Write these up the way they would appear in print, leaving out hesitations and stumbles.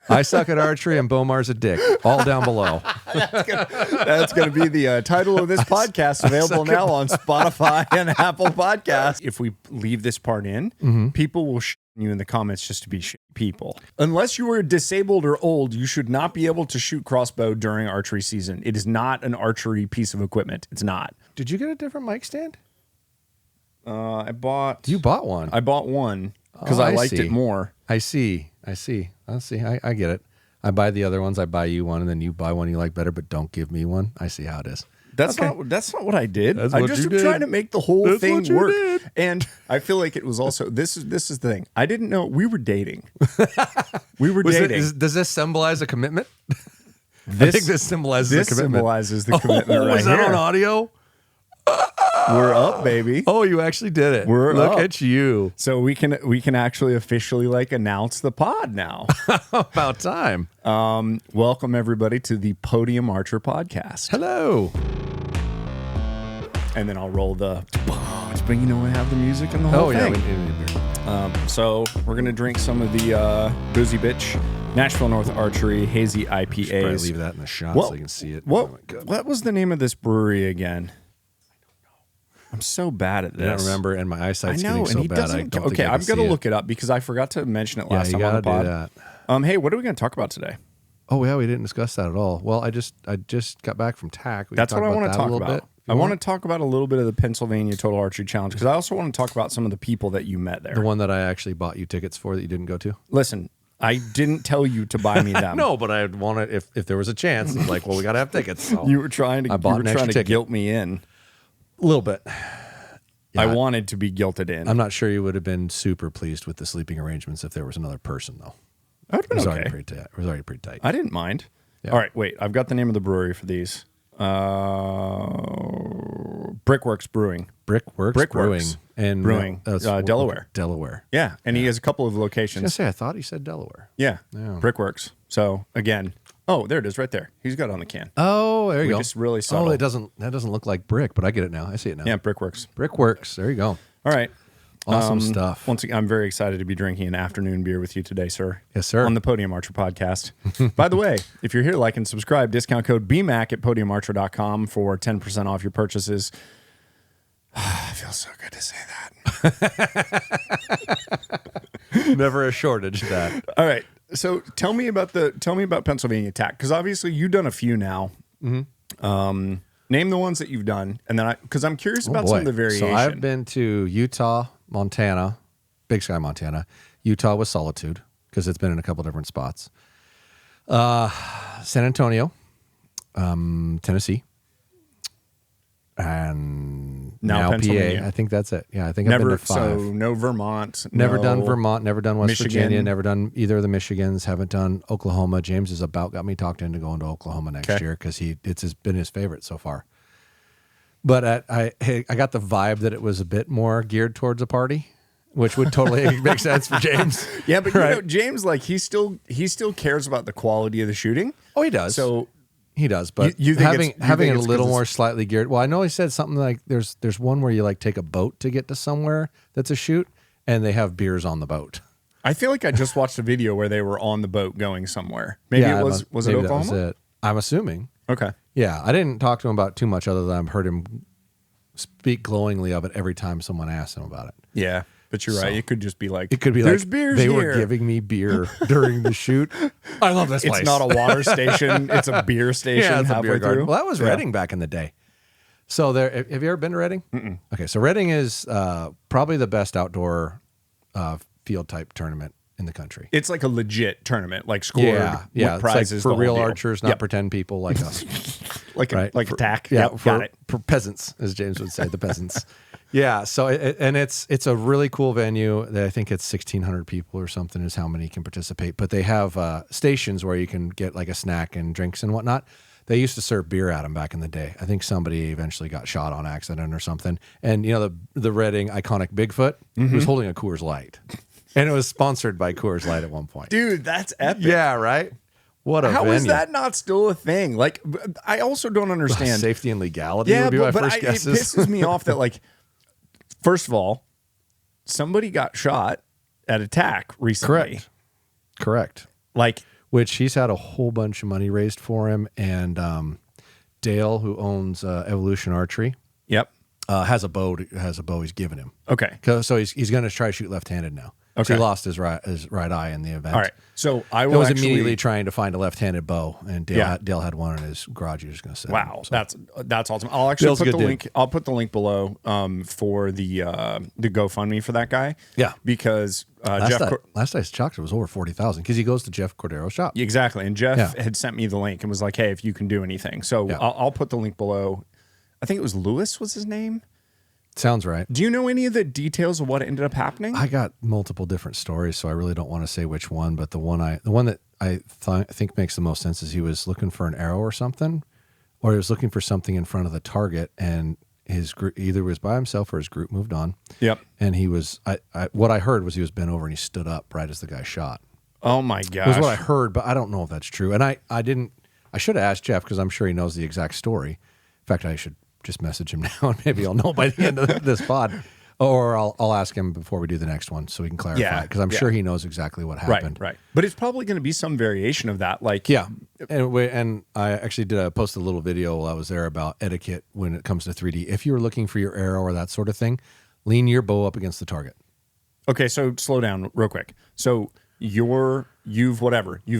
I suck at archery and Bowmars a dick. All down below. That's going to be the title of this podcast, available now on Spotify and Apple Podcasts. If we leave this part in, people will you in the comments just to be people. Unless you are disabled or old, you should not be able to shoot crossbow during archery season. It is not an archery piece of equipment. It's not. Did you get a different mic stand? I bought... You bought one. I bought one because I liked it more. I see. I get it. I buy the other ones. I buy you one, and then you buy one you like better, but don't give me one. I see how it is. That's not what I did. That's I what just you am did. trying to make the whole thing work. Did. And I feel like it was also this is the thing. I didn't know we were dating. We were dating. Does this symbolize a commitment? I think this symbolizes a commitment. Symbolizes the commitment right was that here. on audio? We're up, baby. Oh, you actually did it. Look up. At you. So we can actually officially announce the pod now. About time. Welcome everybody to the Podium Archer Podcast. Hello. And then I'll roll the but you know I have the music and the whole thing. Yeah. So we're gonna drink some of the Boozy Bitch Nashville North Archery Hazy IPAs. Probably leave that in the shot so you can see it. What was the name of this brewery again? I'm so bad at this. I don't remember, and my eyesight's getting so bad. I don't think I I've got to look it up because I forgot to mention it last time on the pod. Do that. Hey, what are we going to talk about today? Oh yeah, we didn't discuss that at all. Well, I just got back from TAC. That's what I want to talk about. I want to talk about a little bit of the Pennsylvania Total Archery Challenge because I also want to talk about some of the people that you met there. The one that I actually bought you tickets for that you didn't go to. Listen, I didn't tell you to buy me them. No, but I'd want to if there was a chance. It's like, well, we got to have tickets. So. You were trying to guilt me in a little bit. Yeah, I wanted to be guilted in. I'm not sure you would have been super pleased with the sleeping arrangements if there was another person, though. I would have been okay. It was already pretty tight. I didn't mind. Yeah. All right, wait. I've got the name of the brewery for these. Brickworks Brewing. Brickworks Brewing. And Brewing. Delaware. Delaware. Yeah, and he has a couple of locations. I thought he said Delaware. Yeah. Brickworks. So, again... Oh, there it is right there. He's got it on the can. Oh, there you go. Just really subtle. Oh, that doesn't look like brick, but I get it now. I see it now. Yeah, Brickworks. Brickworks. There you go. All right. Awesome stuff. Once again, I'm very excited to be drinking an afternoon beer with you today, sir. Yes, sir. On the Podium Archer Podcast. By the way, if you're here, like and subscribe. Discount code BMAC at podiumarcher.com for 10% off your purchases. It feels so good to say that. Never a shortage of that. All right. So tell me about Pennsylvania TAC because obviously you've done a few now. Mm-hmm. Name the ones that you've done, and then because I'm curious about some of the variation. So I've been to Utah, Montana, Big Sky, Montana, Utah with Solitude because it's been in a couple different spots. San Antonio, Tennessee, and now PA. I think that's it. Yeah, I think I've been to 5. So no Vermont. Never done Vermont. Never done West Virginia. Never done either of the Michigans. Haven't done Oklahoma. James has about got me talked into going to Oklahoma next year because it's been his favorite so far. But I got the vibe that it was a bit more geared towards a party, which would totally make sense for James. Yeah, but right? James, he still cares about the quality of the shooting. Oh, he does. So. He does, but you having it a little more slightly geared. Well, I know he said something like there's one where you take a boat to get to somewhere that's a shoot, and they have beers on the boat. I feel like I just watched a video where they were on the boat going somewhere. Maybe it was it Oklahoma? That was it. I'm assuming. Okay. Yeah, I didn't talk to him about too much other than I've heard him speak glowingly of it every time someone asked him about it. Yeah. But you're right. It could just be there's beers they here. Were giving me beer during the shoot. I love this place. It's not a water station. It's a beer station it's halfway a beer garden. through. Well, that was Reading back in the day. So have you ever been to Reading? Mm-mm. Okay, so Reading is probably the best outdoor field type tournament in the country. It's like a legit tournament, scored prizes. For real archers, not pretend people like us. like a TAC. Yeah, got it. For peasants, as James would say, the peasants. Yeah, so it's a really cool venue. I think it's 1,600 people or something is how many can participate. But they have stations where you can get a snack and drinks and whatnot. They used to serve beer at them back in the day. I think somebody eventually got shot on accident or something. And the Reading iconic Bigfoot was holding a Coors Light, and it was sponsored by Coors Light at one point. Dude, that's epic. Yeah, right. What a How venue. is that not still a thing? I also don't understand safety and legality. Would be my first guesses. It pisses me off that first of all, somebody got shot at a TAC recently. Correct. which he's had a whole bunch of money raised for him. And Dale, who owns Evolution Archery, Yep. has a bow he's given him. Okay. So he's going to try to shoot left-handed now. Okay. So he lost his right eye in the event. All right. So I was will immediately trying to find a left-handed bow, and Dale had one in his garage. He was going to say, Wow, so. that's awesome. I'll actually Dale's put a the good link. I'll put the link below for the GoFundMe for that guy. Yeah. Because last I checked, it was over 40,000 because he goes to Jeff Cordero's shop. Exactly, and Jeff had sent me the link and was like, "Hey, if you can do anything." So I'll put the link below. I think it was Lewis was his name. Sounds right. Do you know any of the details of what ended up happening? I got multiple different stories, so I really don't want to say which one. But the one that I think makes the most sense is he was looking for an arrow or something, or he was looking for something in front of the target, and his group either was by himself or his group moved on. Yep. And he was. What I heard was he was bent over and he stood up right as the guy shot. Oh my gosh! Was what I heard, but I don't know if that's true. And I should have asked Jeff because I'm sure he knows the exact story. In fact, I should just message him now, and maybe I'll know by the end of this pod, or I'll ask him before we do the next one so he can clarify. Because I'm sure he knows exactly what happened. Right. But it's probably going to be some variation of that. Like, and I actually posted a little video while I was there about etiquette when it comes to 3D. If you're looking for your arrow or that sort of thing, lean your bow up against the target. Okay, so slow down real quick. So you've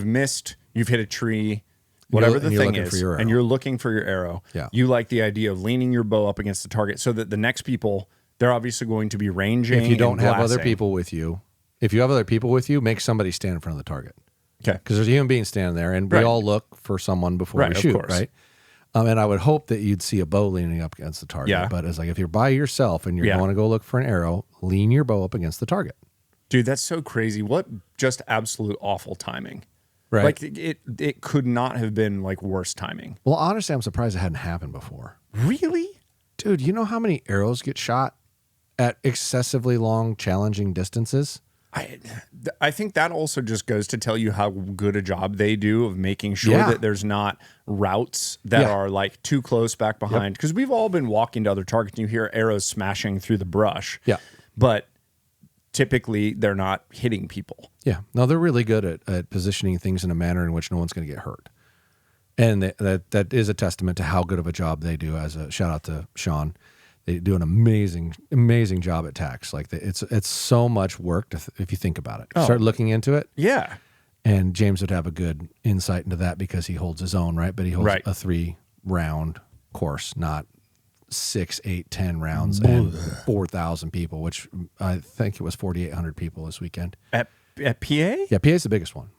missed, you've hit a tree. Whatever the thing is, and you're looking for your arrow, you like the idea of leaning your bow up against the target so that the next people, they're obviously going to be ranging. If you don't have other people with you, make somebody stand in front of the target. Okay. Because there's a human being standing there, and we all look for someone before we shoot, right? And I would hope that you'd see a bow leaning up against the target. Yeah. But it's like if you're by yourself and you're going to go look for an arrow, lean your bow up against the target. Dude, that's so crazy. What just absolute awful timing. Right. Like it could not have been like worse timing. Well, honestly, I'm surprised it hadn't happened before. Really? Dude, you know how many arrows get shot at excessively long, challenging distances? I think that also just goes to tell you how good a job they do of making sure that there's not routes that are like too close back behind. Because we've all been walking to other targets and you hear arrows smashing through the brush. Yeah. But typically they're not hitting people. Yeah. No, they're really good at positioning things in a manner in which no one's going to get hurt. And that is a testament to how good of a job they do. As a shout out to Sean. They do an amazing job at TACs. Like it's so much work if you think about it. Start looking into it. Yeah. And James would have a good insight into that because he holds his own, right? But he holds a 3-round course, not 6, 8, 10 rounds and 4,000 people, which I think it was 4,800 people this weekend. At PA? Yeah, PA is the biggest one.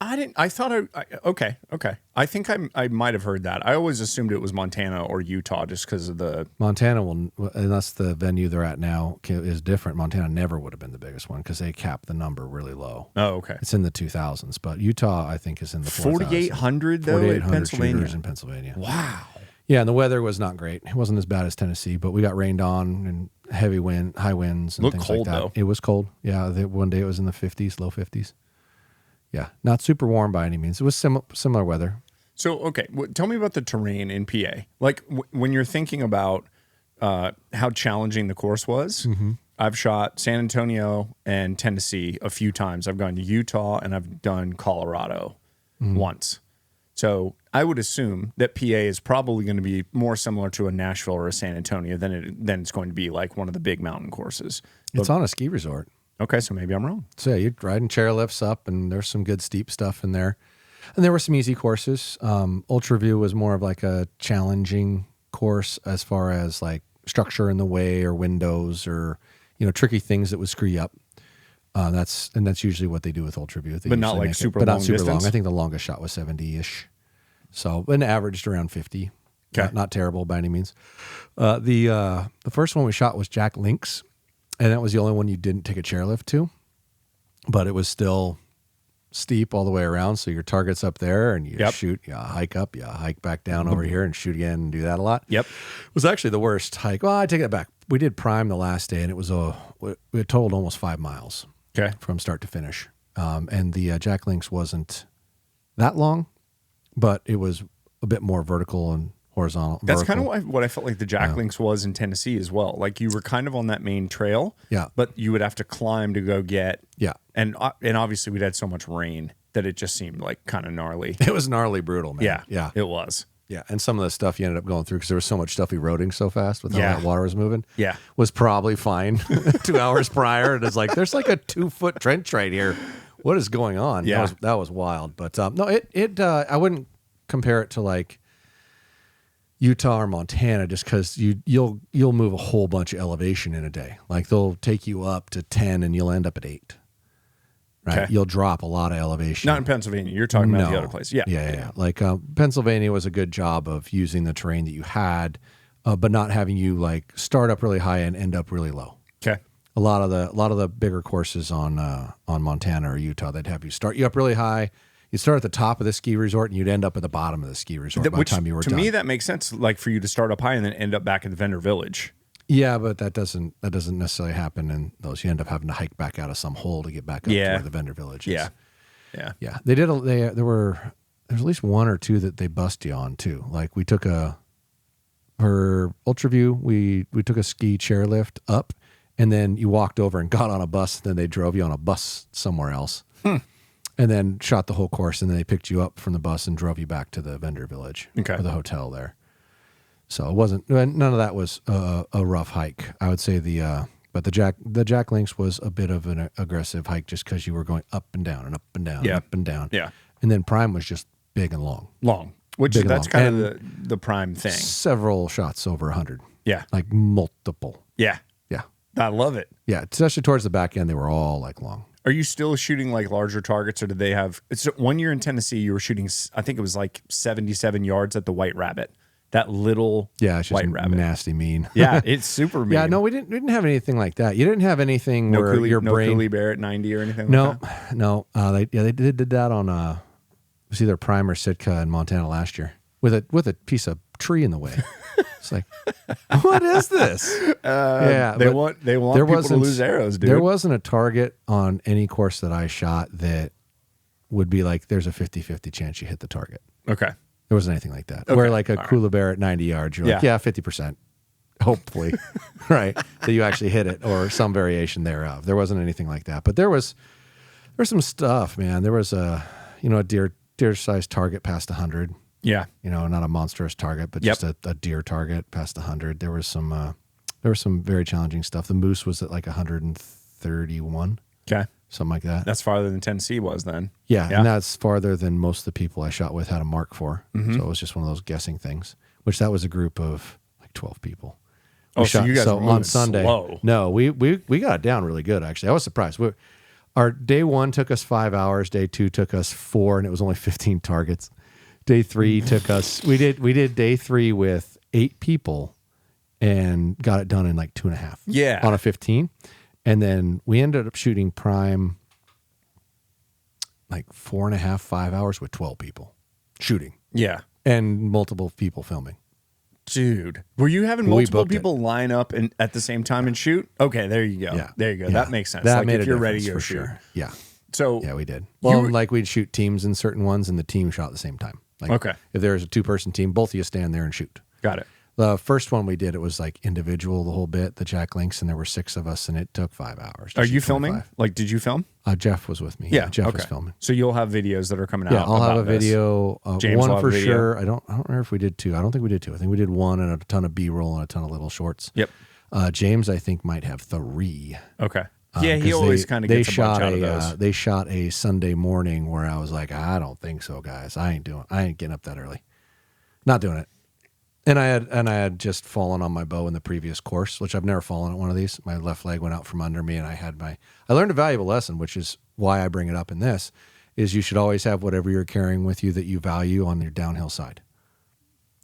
Okay. I think I might have heard that. I always assumed it was Montana or Utah just because of the... Montana unless the venue they're at now is different. Montana never would have been the biggest one because they capped the number really low. Oh, okay. It's in the 2000s, but Utah, I think, is in the 4,800 though in Pennsylvania? in Pennsylvania. Wow. Yeah, and the weather was not great. It wasn't as bad as Tennessee, but we got rained on and high winds and things like that. Though. It was cold. Yeah, one day it was in the 50s, low 50s. Yeah, not super warm by any means. It was similar weather. So, okay, tell me about the terrain in PA. Like when you're thinking about how challenging the course was, I've shot San Antonio and Tennessee a few times. I've gone to Utah and I've done Colorado once. So I would assume that PA is probably going to be more similar to a Nashville or a San Antonio than it's going to be like one of the big mountain courses. It's on a ski resort. Okay, so maybe I'm wrong. So yeah, you're riding chairlifts up, and there's some good steep stuff in there. And there were some easy courses. Ultraview was more of like a challenging course as far as like structure in the way or windows or tricky things that would screw you up. That's usually what they do with Ultraview. But not like super long. But not super distance? long. I think the longest shot was 70-ish. So an averaged around 50. Okay. Not terrible by any means. The first one we shot was Jack Link's. And that was the only one you didn't take a chairlift to, but it was still steep all the way around. So your target's up there and you shoot, you hike up, you hike back down over here and shoot again and do that a lot. Yep. It was actually the worst hike. Well, I take it back. We did prime the last day and it was it totaled almost 5 miles from start to finish. And the Jack Link's wasn't that long, but it was a bit more vertical and horizontal. That's kind of what I felt like the Jack Links was in Tennessee as well. Like you were kind of on that main trail, but you would have to climb to go get. Yeah, and obviously we'd had so much rain that it just seemed like kind of gnarly. It was gnarly brutal, man. Yeah. Yeah. It was. Yeah. And some of the stuff you ended up going through because there was so much stuff eroding so fast with how that water was moving. Yeah. Was probably fine 2 hours prior. And it's like, there's like a 2-foot trench right here. What is going on? Yeah. That was wild. But no, I wouldn't compare it to like Utah or Montana just because you'll move a whole bunch of elevation in a day. Like they'll take you up to 10 and you'll end up at 8. Right. Okay. You'll drop a lot of elevation. Not in Pennsylvania. You're talking about the other place. Yeah. Yeah. Like Pennsylvania was a good job of using the terrain that you had, but not having you like start up really high and end up really low. Okay. A lot of the bigger courses on Montana or Utah, they'd have you start you up really high. You'd start at the top of the ski resort and you'd end up at the bottom of the ski resort by the time you were done. To me, that makes sense. Like for you to start up high and then end up back at the vendor village. Yeah, but that doesn't necessarily happen in those. You end up having to hike back out of some hole to get back up to where the vendor village is. Yeah. They did. There's at least one or two that they bust you on too. Like we took for Ultraview, we took a ski chairlift up, and then you walked over and got on a bus. Then they drove you on a bus somewhere else. And then shot the whole course, and then they picked you up from the bus and drove you back to the vendor village or the hotel there. So it wasn't, none of that was a rough hike. I would say but the Jack Links was a bit of an aggressive hike just because you were going up and down and up and down and up and down. Yeah. And then Prime was just big and long. That's kind of the Prime thing. Several shots over 100. Yeah. Like multiple. Yeah. Yeah. I love it. Yeah. Especially towards the back end, they were all like long. Are you still shooting like larger targets, or did they have? It's 1 year in Tennessee. You were shooting, I think it was like 77 yards at the White Rabbit. That little it's just White Rabbit, nasty mean. Yeah, it's super mean. Yeah, no, we didn't have anything like that. You didn't have anything where your brain. No Cooley Bear at 90 or anything. No, like that? no. They did that on it was either Prime or Sitka in Montana last year with a piece of tree in the way. It's like, what is this? They want people to lose arrows, dude. There wasn't a target on any course that I shot that would be like, there's a 50-50 chance you hit the target. Okay. There wasn't anything like that. Okay. Where like a Kula Bear at 90 yards, you're like, 50%, hopefully, right, that you actually hit it or some variation thereof. There wasn't anything like that. But there was some stuff, man. There was a deer-sized target past 100. Yeah. Not a monstrous target, but just a deer target past 100. There was some very challenging stuff. The moose was at like 131. Okay. Something like that. That's farther than Tennessee was then. Yeah, and that's farther than most of the people I shot with had a mark for. Mm-hmm. So it was just one of those guessing things, which that was a group of like 12 people. So you guys were on Sunday. Slow. No, we got it down really good, actually. I was surprised. Our day 1 took us 5 hours. Day 2 took us 4, and it was only 15 targets. Day 3 took us. We did day 3 with 8 people, and got it done in like 2.5. Yeah, on a 15, and then we ended up shooting Prime like 4.5, 5 hours with 12 people shooting. Yeah, and multiple people filming. Dude, were you having multiple people line up and at the same time and shoot? Okay, there you go. Yeah. There you go. Yeah. That makes sense. That like made if a you're ready, difference you're for shoot. sure. Yeah. So yeah, we did. Well, like we'd shoot teams in certain ones, and the team shot at the same time. Like, okay. If there was a 2-person team, both of you stand there and shoot. Got it. The first one we did, it was like individual the whole bit, the Jack Links, and there were 6 of us, and it took 5 hours. Are you filming? Like, did you film? Jeff was with me. Yeah, Jeff was filming. So you'll have videos that are coming out. Yeah, I'll have a this. video. James one will have for a video. sure. I don't remember if we did 2. I don't think we did 2. I think we did 1 and a ton of B-roll and a ton of little shorts. Yep. James, I think, might have 3. Okay. Yeah, he always kind of gets a bunch out of those. They shot a Sunday morning where I was like, I don't think so, guys. I ain't getting up that early. Not doing it. And I had just fallen on my bow in the previous course, which I've never fallen at one of these. My left leg went out from under me, and I learned a valuable lesson, which is why I bring it up in this, is you should always have whatever you're carrying with you that you value on your downhill side.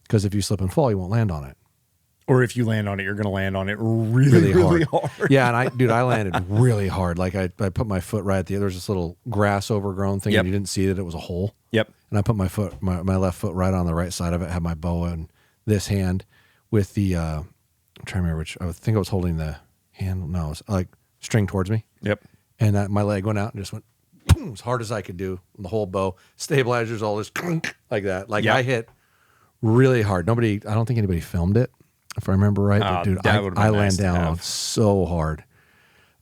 Because if you slip and fall, you won't land on it. Or if you land on it, you're going to land on it really hard. Yeah, and I landed really hard. Like I put my foot right at there was this little grass overgrown thing, and you didn't see that it was a hole. Yep. And I put my left foot right on the right side of it, had my bow in this hand with the, I'm trying to remember which, I think I was holding the hand, no, it was like string towards me. Yep. And my leg went out and just went boom, as hard as I could do. The whole bow, stabilizers, all this like that. Like I hit really hard. I don't think anybody filmed it, if I remember right. But dude, I land down so hard.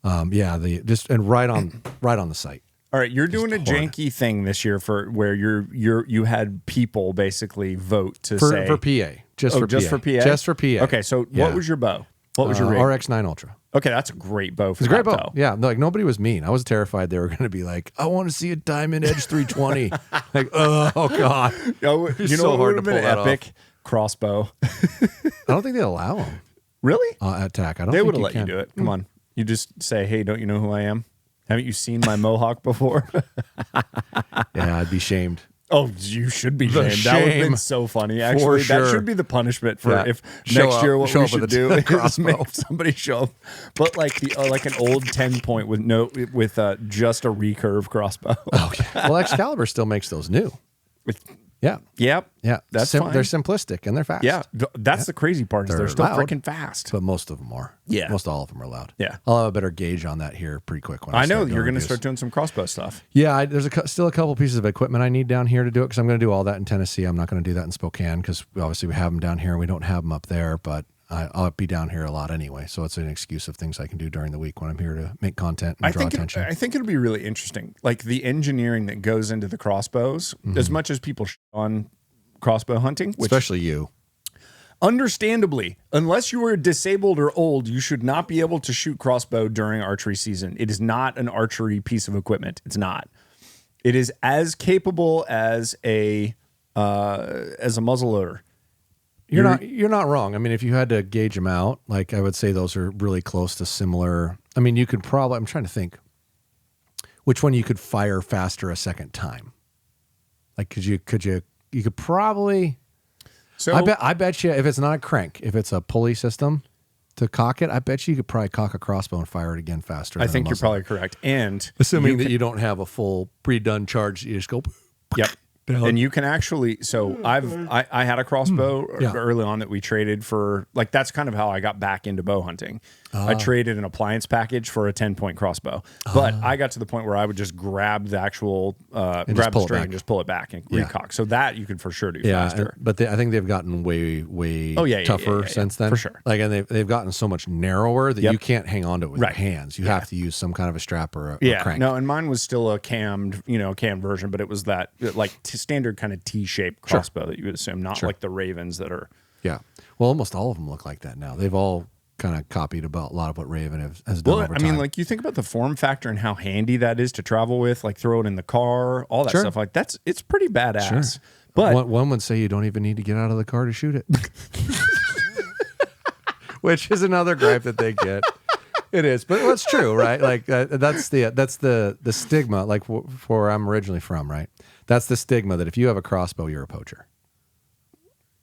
And right on the site. All right, you're doing a janky thing this year for where you had people basically vote to say for PA, just for PA. Just for PA. Okay, so what was your bow? What was your rig? RX9 Ultra. Okay, that's a great bow. It's a great bow. Yeah, like nobody was mean. I was terrified they were going to be like, I want to see a Diamond Edge 320. Like, oh god, you know what would have been epic? Crossbow. I don't think they allow them. Really? At TAC, I don't. They think would have let you do it. Come on, you just say, hey, don't you know who I am? Haven't you seen my mohawk before? Yeah, I'd be shamed. Oh, you should be shamed. That would have been so funny. Actually, that should be the punishment for if next year what we should do is make somebody show up. But like like an old 10-point with just a recurve crossbow. Oh, yeah. Well, Excalibur still makes those new. Yeah. Yep. Yeah. That's fine. They're simplistic and they're fast. Yeah. That's the crazy part is they're still freaking fast. But most of them are. Yeah. Most all of them are loud. Yeah. I'll have a better gauge on that here pretty quick. When I know you're going to start doing some crossbow stuff. Yeah. There's still a couple pieces of equipment I need down here to do it because I'm going to do all that in Tennessee. I'm not going to do that in Spokane because obviously we have them down here and we don't have them up there. But I'll be down here a lot anyway. So it's an excuse of things I can do during the week when I'm here to make content and draw attention. I think it'll be really interesting. Like the engineering that goes into the crossbows, as much as people on crossbow hunting, especially you. Understandably, unless you are disabled or old, you should not be able to shoot crossbow during archery season. It is not an archery piece of equipment. It's not. It is as capable as a muzzleloader. You're not wrong. I mean, if you had to gauge them out, like I would say those are really close to similar. I mean, you could probably, I'm trying to think which one you could fire faster a second time. Like, could you probably, so I bet you if it's not a crank, if it's a pulley system to cock it, I bet you could probably cock a crossbow and fire it again faster. I think you're probably correct. And assuming that you don't have a full pre-done charge, you just go. Yep. And you can actually, so I had a crossbow early on that we traded for, like, that's kind of how I got back into bow hunting. I traded an appliance package for a 10-point crossbow. But I got to the point where I would just grab the actual, grab the string and just pull it back and recock. So that you can for sure do faster. But I think they've gotten way tougher since then. For sure. Like, and they've gotten so much narrower that you can't hang on to it with your hands. You have to use some kind of a strap or a crank. No, and mine was still a cammed version, but it was that, like, standard kind of T-shaped crossbow that you would assume, not like the Ravens that are. Yeah. Well, almost all of them look like that now. They've all kind of copied about a lot of what Raven has done over time. I mean, like, you think about the form factor and how handy that is to travel with, like throw it in the car, all that stuff. Like, it's pretty badass. Sure. But one would say you don't even need to get out of the car to shoot it. Which is another gripe that they get. It is, but it's true, right? Like that's the stigma. Like for where I'm originally from, right? That's the stigma that if you have a crossbow, you're a poacher.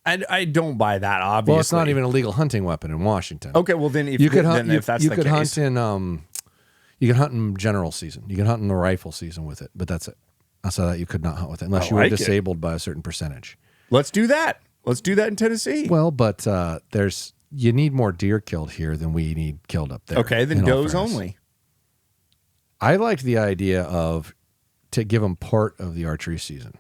I don't buy that. Obviously, well, it's not even a legal hunting weapon in Washington. Okay, well then, if you could hunt, if that's you the could case. hunt in you can hunt in general season. You can hunt in the rifle season with it, but that's it. Outside that, you could not hunt with it unless you were disabled by a certain percentage. Let's do that. Let's do that in Tennessee. Well, but you need more deer killed here than we need killed up there. Okay, then does only. I liked the idea to give them part of the archery season.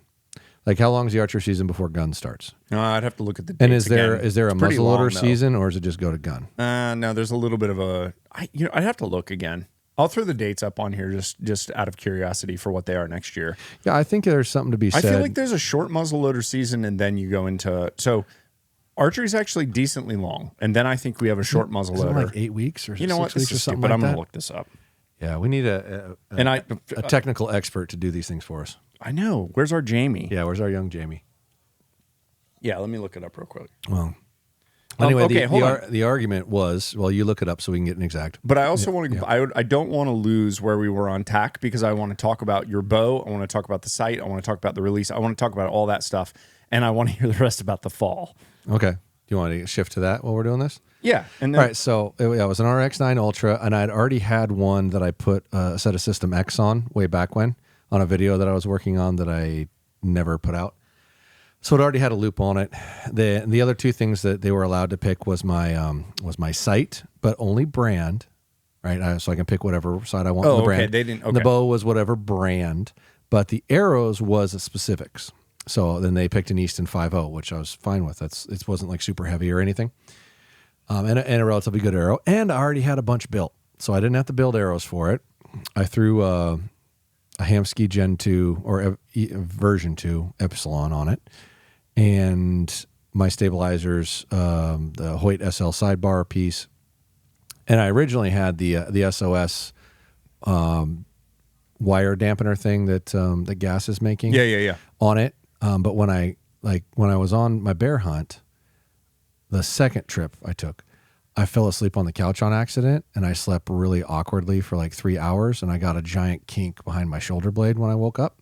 Like, how long is the archery season before gun starts? I'd have to look at the dates. And is there a muzzleloader season, or is it just go to gun? No, there's a little bit of a. I'd have to look again. I'll throw the dates up on here just out of curiosity for what they are next year. Yeah, I think there's something to be said. I feel like there's a short muzzleloader season, and then you go into archery is actually decently long, and then I think we have a short muzzleloader. Like 8 weeks or 6 what? weeks This or is something stupid. like I'm that. going to look this up. Yeah, we need a technical expert to do these things for us. I know. Where's our Jamie? Yeah, where's our young Jamie? Yeah, let me look it up real quick. Well, anyway, okay, the argument was, well, you look it up so we can get an exact. But I also want to. I don't want to lose where we were on TAC because I want to talk about your bow. I want to talk about the site. I want to talk about the release. I want to talk about all that stuff, and I want to hear the rest about the fall. Okay, do you want to shift to that while we're doing this? Yeah. And then, all right. So it was an RX9 Ultra, and I'd already had one that I put a set of System X on way back when on a video that I was working on that I never put out. So it already had a loop on it. The other two things that they were allowed to pick was my sight, but only brand, right? So I can pick whatever side I want. Oh, the brand. okay. They didn't. Okay. And the bow was whatever brand, but the arrows was specifics. So then they picked an Easton 5.0, which I was fine with. It wasn't like super heavy or anything, and a relatively good arrow. And I already had a bunch built, so I didn't have to build arrows for it. I threw Hamsky Gen 2 or version 2 Epsilon on it, and my stabilizers, the Hoyt SL sidebar piece. And I originally had the SOS wire dampener thing that the gas is making on it. But when I was on my bear hunt, the second trip I took, I fell asleep on the couch on accident, and I slept really awkwardly for like 3 hours, and I got a giant kink behind my shoulder blade when I woke up,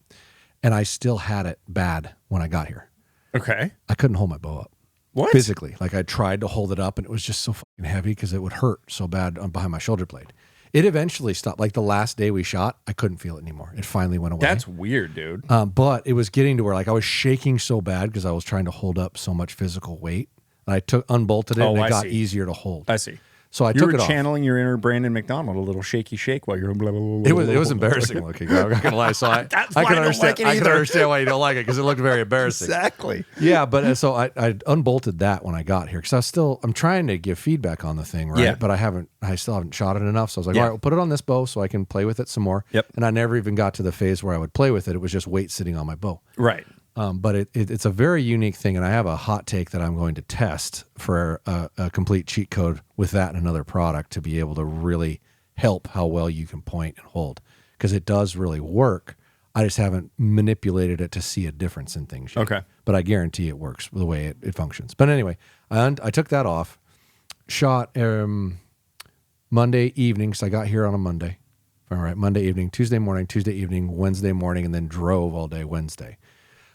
and I still had it bad when I got here. Okay. I couldn't hold my bow up. What? Physically. Like I tried to hold it up, and it was just so fucking heavy because it would hurt so bad behind my shoulder blade. It eventually stopped. Like the last day we shot, I couldn't feel it anymore. It finally went away. That's weird, dude. But it was getting to where like I was shaking so bad because I was trying to hold up so much physical weight. And I unbolted it, and it got easier to hold. I see. So I took it off. You were channeling your inner Brandon McDonald, a little shaky shake while you're blah, blah, blah, It was embarrassing looking. I'm not gonna lie. So I can understand why you don't like it because it looked very embarrassing. Exactly. Yeah, but so I unbolted that when I got here because I'm trying to give feedback on the thing, right? Yeah. But I still haven't shot it enough. So I was like, all right, we'll put it on this bow so I can play with it some more. Yep. And I never even got to the phase where I would play with it. It was just weight sitting on my bow. Right. But it's a very unique thing, and I have a hot take that I'm going to test for a complete cheat code with that and another product to be able to really help how well you can point and hold, because it does really work. I just haven't manipulated it to see a difference in things yet. Okay. But I guarantee it works the way it functions. But anyway, I took that off, shot Monday evening, so I got here on a Monday. All right, Monday evening, Tuesday morning, Tuesday evening, Wednesday morning, and then drove all day Wednesday.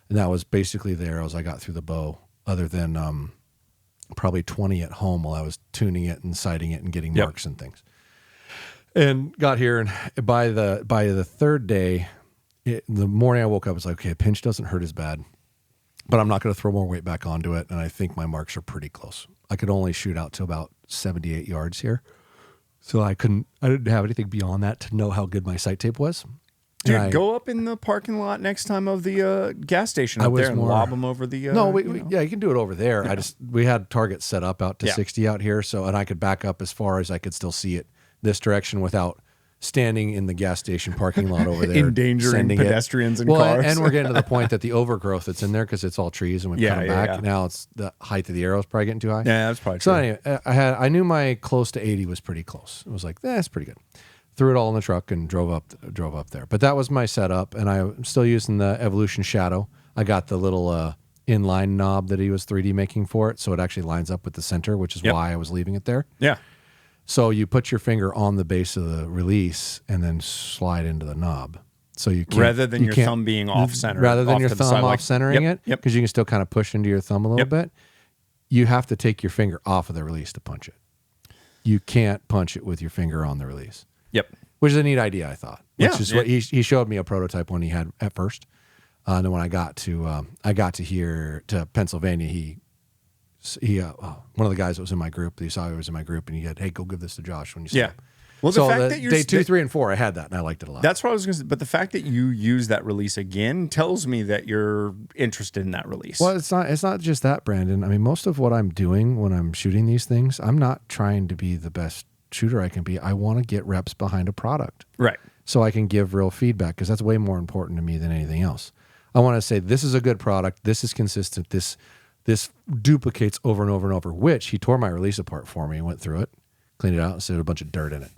And that was basically there as I got through the bow, other than probably 20 at home while I was tuning it and sighting it and getting marks and things. And got here, and by the third day, the morning I woke up, I was like, okay, a pinch doesn't hurt as bad, but I'm not going to throw more weight back onto it, and I think my marks are pretty close. I could only shoot out to about 78 yards here, so I didn't have anything beyond that to know how good my sight tape was. Dude, go up in the parking lot next time of the gas station up there and lob them over the... No, you can do it over there. Yeah. We had targets set up out to 60 out here, and I could back up as far as I could still see it this direction without standing in the gas station parking lot over there. Endangering pedestrians and cars. And we're getting to the point that the overgrowth that's in there, because it's all trees, and we cut them back. Now it's the height of the arrow is probably getting too high. Yeah, that's probably true. So anyway, I knew my close to 80 was pretty close. It was like, that's pretty good. Threw it all in the truck and drove up there. But that was my setup, and I'm still using the Evolution Shadow. I got the little inline knob that he was 3D making for it, so it actually lines up with the center, which is why I was leaving it there. Yeah. So you put your finger on the base of the release and then slide into the knob. So you can't, rather than your thumb being off center. Rather than your thumb off centering it, because you can still kind of push into your thumb a little bit. You have to take your finger off of the release to punch it. You can't punch it with your finger on the release. Yep. Which is a neat idea, I thought. Which is what he showed me a prototype when he had at first. And then when I got to here to Pennsylvania, he one of the guys that was in my group, he saw he was in my group, and he said, "Hey, go give this to Josh when you see him." Well, the fact that you're day 2, 3, and 4, I had that, and I liked it a lot. That's what I was going to say. But the fact that you use that release again tells me that you're interested in that release. Well, it's not just that, Brandon. I mean, most of what I'm doing when I'm shooting these things, I'm not trying to be the best shooter I can be. I want to get reps behind a product, right? So I can give real feedback, because that's way more important to me than anything else. I want to say, this is a good product. This is consistent. This duplicates over and over and over. Which he tore my release apart for me and went through it, cleaned it out, and said a bunch of dirt in it.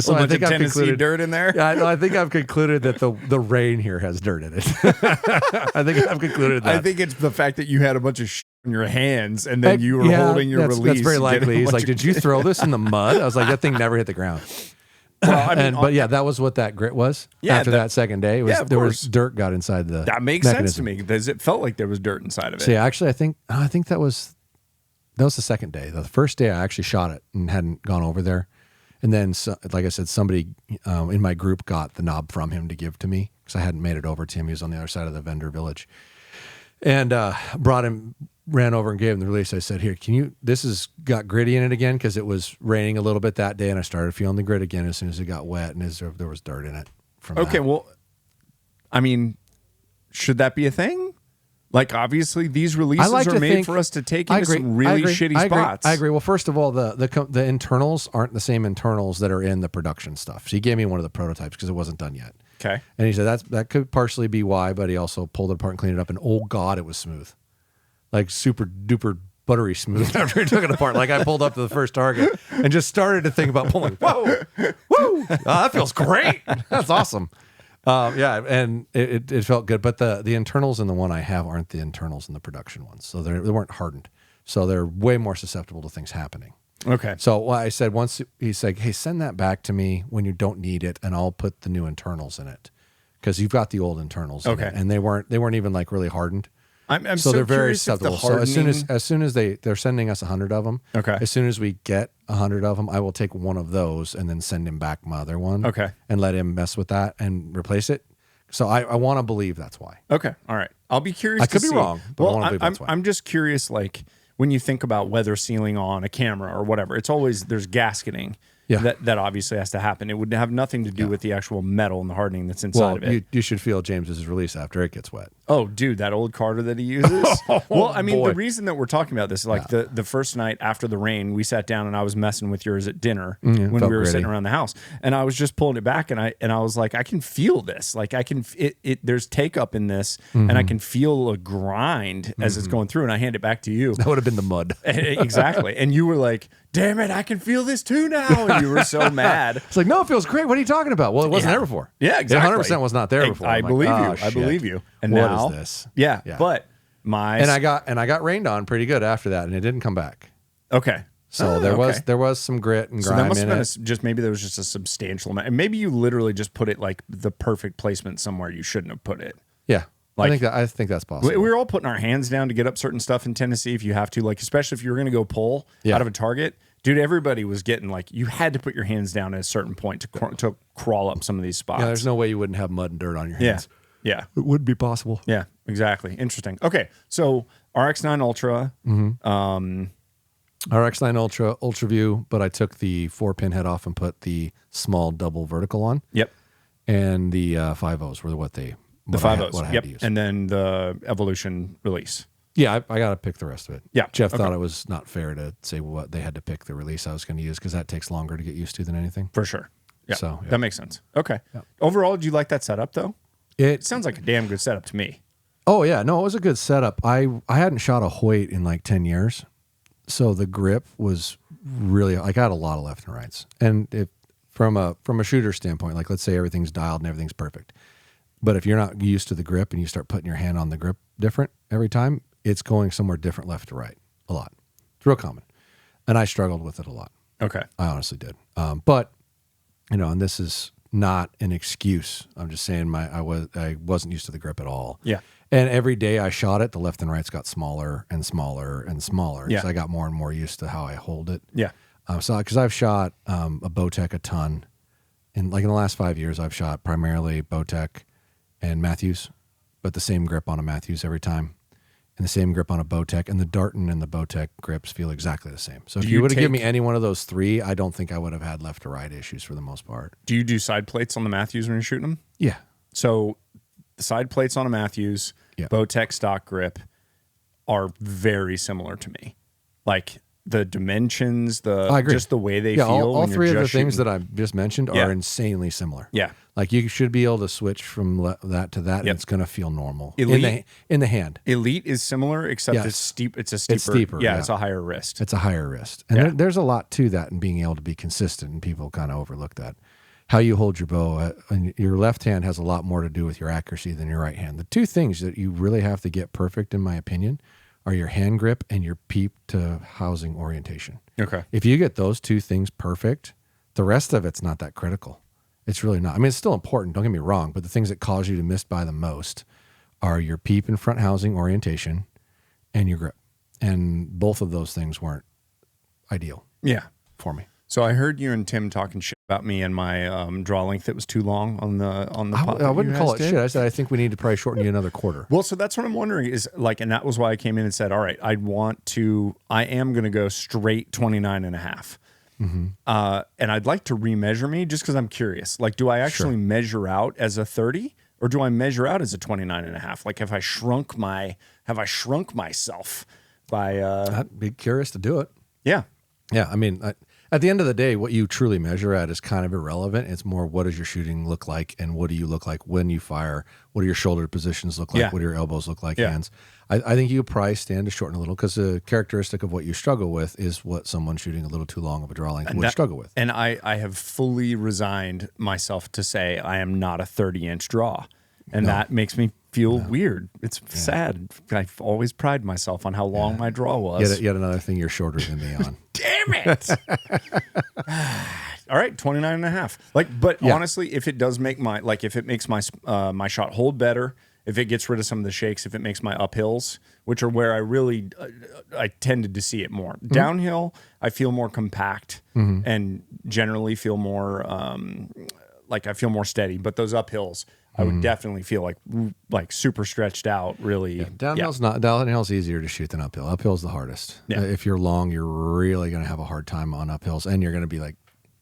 So I think I've concluded dirt in there. Yeah, I think I've concluded that the rain here has dirt in it. I think I've concluded that. I think it's the fact that you had a bunch of in your hands, and then you were holding your release. That's very likely. He's like, "Did you throw this in the mud?" I was like, "That thing never hit the ground." Well, I mean, but that was what that grit was. After that second day, there was dirt got inside the. That makes sense to me, because it felt like there was dirt inside of it. So actually, I think that was the second day. The first day, I actually shot it and hadn't gone over there, and then, like I said, somebody in my group got the knob from him to give to me, because I hadn't made it over to him. He was on the other side of the vendor village, and ran over and gave him the release. I said, "Here, this has got gritty in it again," because it was raining a little bit that day, and I started feeling the grit again as soon as it got wet, and there was dirt in it. Well, I mean, should that be a thing? Like, obviously, these releases are made for us to take into some really shitty spots. I agree. Well, first of all, the internals aren't the same internals that are in the production stuff. So he gave me one of the prototypes because it wasn't done yet. Okay. And he said that could partially be why, but he also pulled it apart and cleaned it up. And oh God, it was smooth. Like super duper buttery smooth after he took it apart. Like I pulled up to the first target and just started to think about pulling. Whoa, woo! Oh, that feels great. That's awesome. Yeah, and it felt good. But the internals in the one I have aren't the internals in the production ones, so they weren't hardened. So they're way more susceptible to things happening. Okay. So I said once he said, "Hey, send that back to me when you don't need it, and I'll put the new internals in it because you've got the old internals." Okay. In it, and they weren't even like really hardened. I'm so they're very curious if the susceptible. hardening... So as soon as they're sending us 100 of them. Okay. As soon as we get 100 of them, I will take one of those and then send him back my other one. Okay. And let him mess with that and replace it. So I want to believe that's why. Okay. All right. I'll be curious. I could be wrong, but I want to believe that's why. I'm just curious, like when you think about weather sealing on a camera or whatever, it's always there's gasketing. Yeah. That obviously has to happen. It would have nothing to do with the actual metal and the hardening that's inside of it. You should feel James's release after it gets wet. Oh, dude, that old Carter that he uses. Well, I mean, the reason that we're talking about this, like the first night after the rain, we sat down and I was messing with yours at dinner when we were sitting around the house, and I was just pulling it back, and I was like, I can feel this. Like I can, there's take up in this, and I can feel a grind as it's going through, and I hand it back to you. That would have been the mud. Exactly, and you were like, damn it, I can feel this too now. And you were so mad. It's like, no, it feels great. What are you talking about? Well, it wasn't there before. Yeah, exactly. 100% was not there before. I believe you. I believe you. And what now, is this? Yeah, but I got rained on pretty good after that, and it didn't come back. Okay. So there was some grit and grime in it. Maybe there was just a substantial amount. And maybe you literally just put it like the perfect placement somewhere you shouldn't have put it. Yeah. Like, I think that's possible. We were all putting our hands down to get up certain stuff in Tennessee if you have to, like especially if you were going to go pull out of a target. Dude, everybody was getting like, you had to put your hands down at a certain point to crawl up some of these spots. Yeah, there's no way you wouldn't have mud and dirt on your hands. Yeah. It wouldn't be possible. Yeah, exactly. Interesting. Okay, so RX9 Ultra. RX9 Ultra View, but I took the 4-pin head off and put the small double vertical on. Yep. And the 5.0s were what I had to use. And then the Evolution release. Yeah, I got to pick the rest of it. Yeah. Jeff thought it was not fair to say what they had to pick the release I was going to use because that takes longer to get used to than anything. For sure. Yeah. So that makes sense. Okay. Yeah. Overall, did you like that setup though? It sounds like a damn good setup to me. Oh yeah, no, it was a good setup. I hadn't shot a Hoyt in like 10 years, so the grip was really. I got a lot of left and rights, and from a shooter standpoint, like let's say everything's dialed and everything's perfect, but if you're not used to the grip and you start putting your hand on the grip different every time, it's going somewhere different left to right a lot. It's real common, and I struggled with it a lot. Okay, I honestly did, but and this is not an excuse. I'm just saying I wasn't used to the grip at all. Yeah. And every day I shot it, the left and rights got smaller and smaller and smaller. Yeah. So I got more and more used to how I hold it. Yeah. Because I've shot a Bowtech a ton. In the last 5 years, I've shot primarily Bowtech and Matthews, but the same grip on a Matthews every time. And the same grip on a Bowtech. And the Darton and the Bowtech grips feel exactly the same. So if you would have given me any one of those three, I don't think I would have had left to right issues for the most part. Do you do side plates on the Matthews when you're shooting them? Yeah. So the side plates on a Matthews, Bowtech stock grip are very similar to me. Like the dimensions, just the way they feel. All three of the things that I've just mentioned are insanely similar. Yeah. Like you should be able to switch from that to that, and it's going to feel normal Elite, in the hand. Elite is similar, except it's steep. It's a steeper. It's steeper. Yeah, it's a higher wrist. It's a higher wrist, and there's a lot to that, and being able to be consistent. And people kind of overlook that. How you hold your bow, and your left hand has a lot more to do with your accuracy than your right hand. The two things that you really have to get perfect, in my opinion, are your hand grip and your peep to housing orientation. Okay. If you get those two things perfect, the rest of it's not that critical. It's really not. I mean, it's still important, don't get me wrong, but the things that cause you to miss by the most are your peep and front housing orientation and your grip. And both of those things weren't ideal for me. So I heard you and Tim talking shit about me and my draw length that was too long on the I wouldn't call it shit. I said I think we need to probably shorten you another quarter. Well, so that's what I'm wondering is like, and that was why I came in and said, all right, I am going to go straight 29 and a half. Mm-hmm. And I'd like to remeasure me just because I'm curious. Like, do I actually measure out as a 30 or do I measure out as a 29.5? Like, have I shrunk myself by? I'd be curious to do it. Yeah. Yeah, I mean, at the end of the day, what you truly measure at is kind of irrelevant. It's more, what does your shooting look like, and what do you look like when you fire? What do your shoulder positions look like? Yeah. What do your elbows look like? Yeah. Hands. I think you could probably stand to shorten a little, because the characteristic of what you struggle with is what someone shooting a little too long of a draw length would struggle with. And I have fully resigned myself to say I am not a 30-inch draw, and that makes me feel weird. It's sad. I've always prided myself on how long my draw was. Yet another thing you're shorter than me on. Damn it. All right, 29.5. Like, but honestly, if it does make if it makes my my shot hold better, if it gets rid of some of the shakes, if it makes my uphills, which are where I really I tended to see it more. Mm-hmm. Downhill, I feel more compact and generally feel more I feel more steady. But those uphills, I would definitely feel like super stretched out. Really, downhill's easier to shoot than uphill. Uphill's the hardest. Yeah. If you're long, you're really going to have a hard time on uphills, and you're going to be like.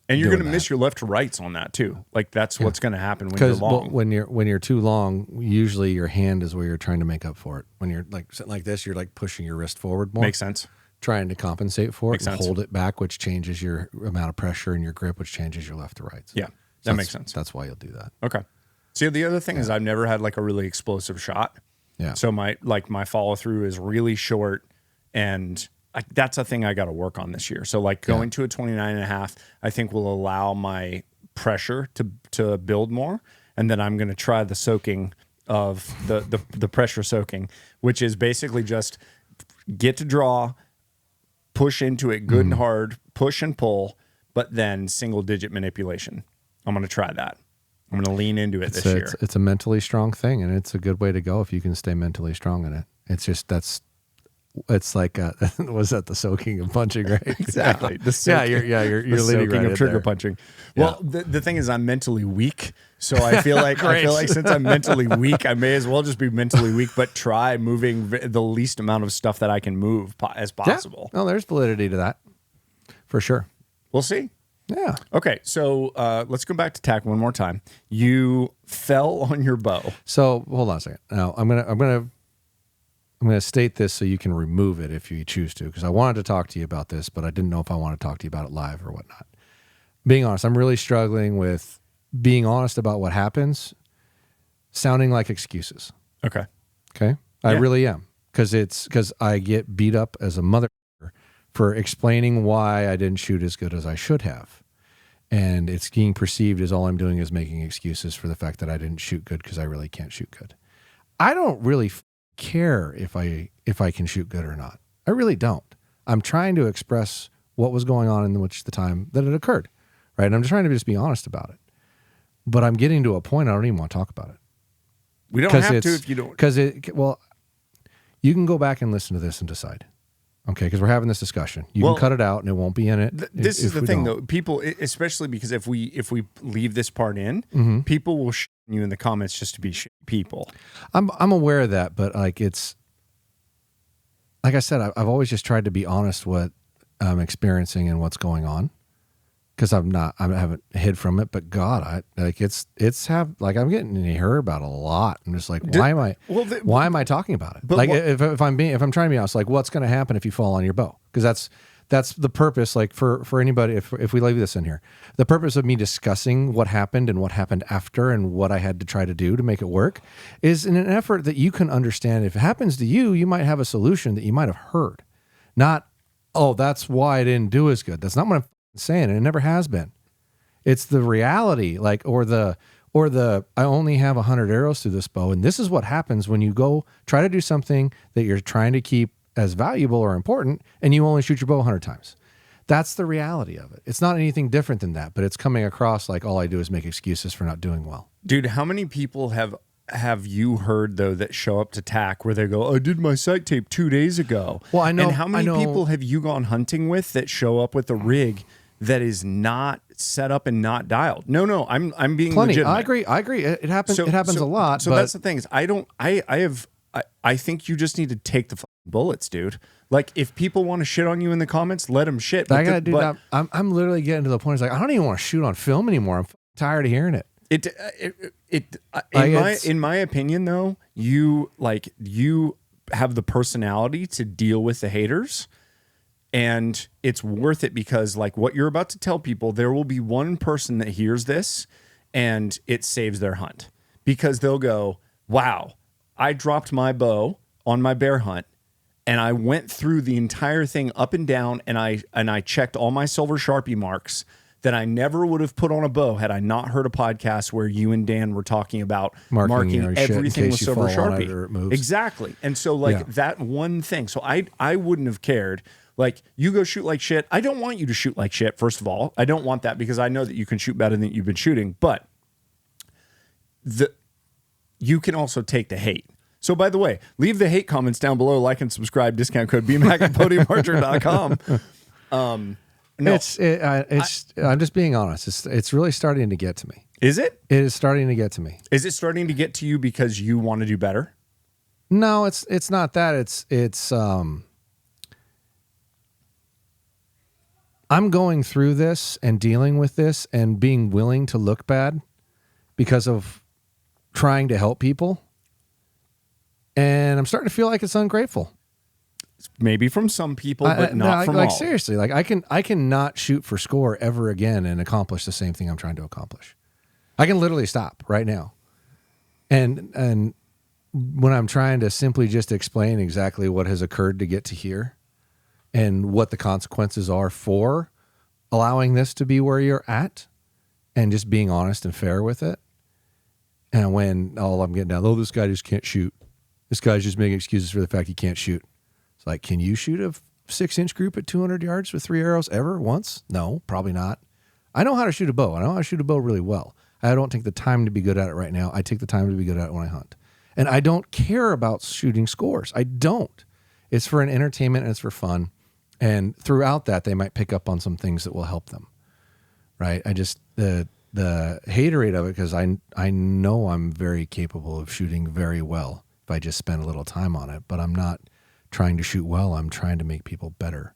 And you're going to miss your left to rights on that too. Like, that's what's going to happen when you're long. Because when you're too long, usually your hand is where you're trying to make up for it. When you're like sitting like this, you're like pushing your wrist forward more. Makes sense. Trying to compensate for it. Makes sense. Hold it back, which changes your amount of pressure in your grip, which changes your left to right. Yeah, that makes sense. That's why you'll do that. Okay. See, the other thing is I've never had like a really explosive shot. Yeah. So my follow through is really short, and that's a thing I got to work on this year. So like going to a 29.5, I think will allow my pressure to build more. And then I'm going to try the soaking of the pressure soaking, which is basically just get to draw, push into it good and hard, push and pull, but then single digit manipulation. I'm going to try that. I'm going to lean into it this year. It's a mentally strong thing, and it's a good way to go if you can stay mentally strong in it. It's just, it's like was that the soaking of punching, right? Exactly. You're leading right of trigger there. punching. Well, the thing is, I'm mentally weak, so I feel like since I'm mentally weak, I may as well just be mentally weak, but try moving the least amount of stuff that I can move as possible. Yeah. No, there's validity to that, for sure. We'll see. Yeah. Okay, so let's go back to TAC one more time. You fell on your bow. So hold on a second. Now I'm gonna state this so you can remove it if you choose to, because I wanted to talk to you about this, but I didn't know if I want to talk to you about it live or whatnot. Being honest, I'm really struggling with being honest about what happens, sounding like excuses. Okay. I really am, because I get beat up as a mother for explaining why I didn't shoot as good as I should have. And it's being perceived as all I'm doing is making excuses for the fact that I didn't shoot good because I really can't shoot good. I don't really care if I can shoot good or not. I really don't. I'm trying to express what was going on in the time that it occurred, right? And I'm just trying to just be honest about it. But I'm getting to a point I don't even want to talk about it. We don't have to if you don't. Well, you can go back and listen to this and decide. Okay, because we're having this discussion. You can cut it out, and it won't be in it. This is the thing, though. People, especially because if we leave this part in, people will you in the comments just to be people. I'm aware of that, but it's like I said, I've always just tried to be honest what I'm experiencing and what's going on, because I haven't hid from it. But God, I'm getting heard about a lot. I'm just like, why am I talking about it? Like, if I'm trying to be honest, like, what's going to happen if you fall on your bow? Because that's the purpose. Like for anybody, if we leave this in here, the purpose of me discussing what happened and what happened after and what I had to try to do to make it work is in an effort that you can understand. If it happens to you, you might have a solution that you might have heard. Not, oh, that's why I didn't do as good. That's not what I'm saying, and it never has been. It's the reality, or the I only have 100 arrows through this bow, and this is what happens when you go try to do something that you're trying to keep as valuable or important, and you only shoot your bow 100 times. That's the reality of it. It's not anything different than that, but it's coming across like all I do is make excuses for not doing well. Dude, how many people have you heard, though, that show up to TAC where they go, I did my sight tape 2 days ago? Well, I know. And how many people have you gone hunting with that show up with a rig that is not set up and not dialed? No, I'm being legitimate. I agree. It happens. It happens a lot. So that's the thing is, I think you just need to take the bullets, dude. Like, if people want to shit on you in the comments, let them shit. I gotta do that. I'm literally getting to the point. It's like, I don't even want to shoot on film anymore. I'm tired of hearing it. In my opinion, though, you have the personality to deal with the haters, and it's worth it because like what you're about to tell people, there will be one person that hears this and it saves their hunt because they'll go, wow, I dropped my bow on my bear hunt and I went through the entire thing up and down and I checked all my silver Sharpie marks that I never would have put on a bow had I not heard a podcast where you and Dan were talking about marking everything with silver Sharpie. Exactly. And so that one thing. So I wouldn't have cared. Like, you go shoot like shit. I don't want you to shoot like shit, first of all. I don't want that because I know that you can shoot better than you've been shooting. But you can also take the hate. So, by the way, leave the hate comments down below. Like and subscribe. Discount code BMAC at podiumarcher.com. No, I'm just being honest. It's really starting to get to me. Is it? It is starting to get to me. Is it starting to get to you because you want to do better? No, it's not that. It's I'm going through this and dealing with this and being willing to look bad because of trying to help people. And I'm starting to feel like it's ungrateful. Maybe from some people, but not from all. Seriously, like I can not shoot for score ever again and accomplish the same thing I'm trying to accomplish. I can literally stop right now. And when I'm trying to simply just explain exactly what has occurred to get to here and what the consequences are for allowing this to be where you're at and just being honest and fair with it. And when I'm getting down, this guy just can't shoot. This guy's just making excuses for the fact he can't shoot. It's like, can you shoot a 6-inch group at 200 yards with 3 arrows ever once? No, probably not. I know how to shoot a bow. I know how to shoot a bow really well. I don't take the time to be good at it right now. I take the time to be good at it when I hunt. And I don't care about shooting scores. I don't. It's for an entertainment and it's for fun. And throughout that, they might pick up on some things that will help them. Right? I just, the haterade of it, because I know I'm very capable of shooting very well if I just spend a little time on it, but I'm not trying to shoot well. I'm trying to make people better.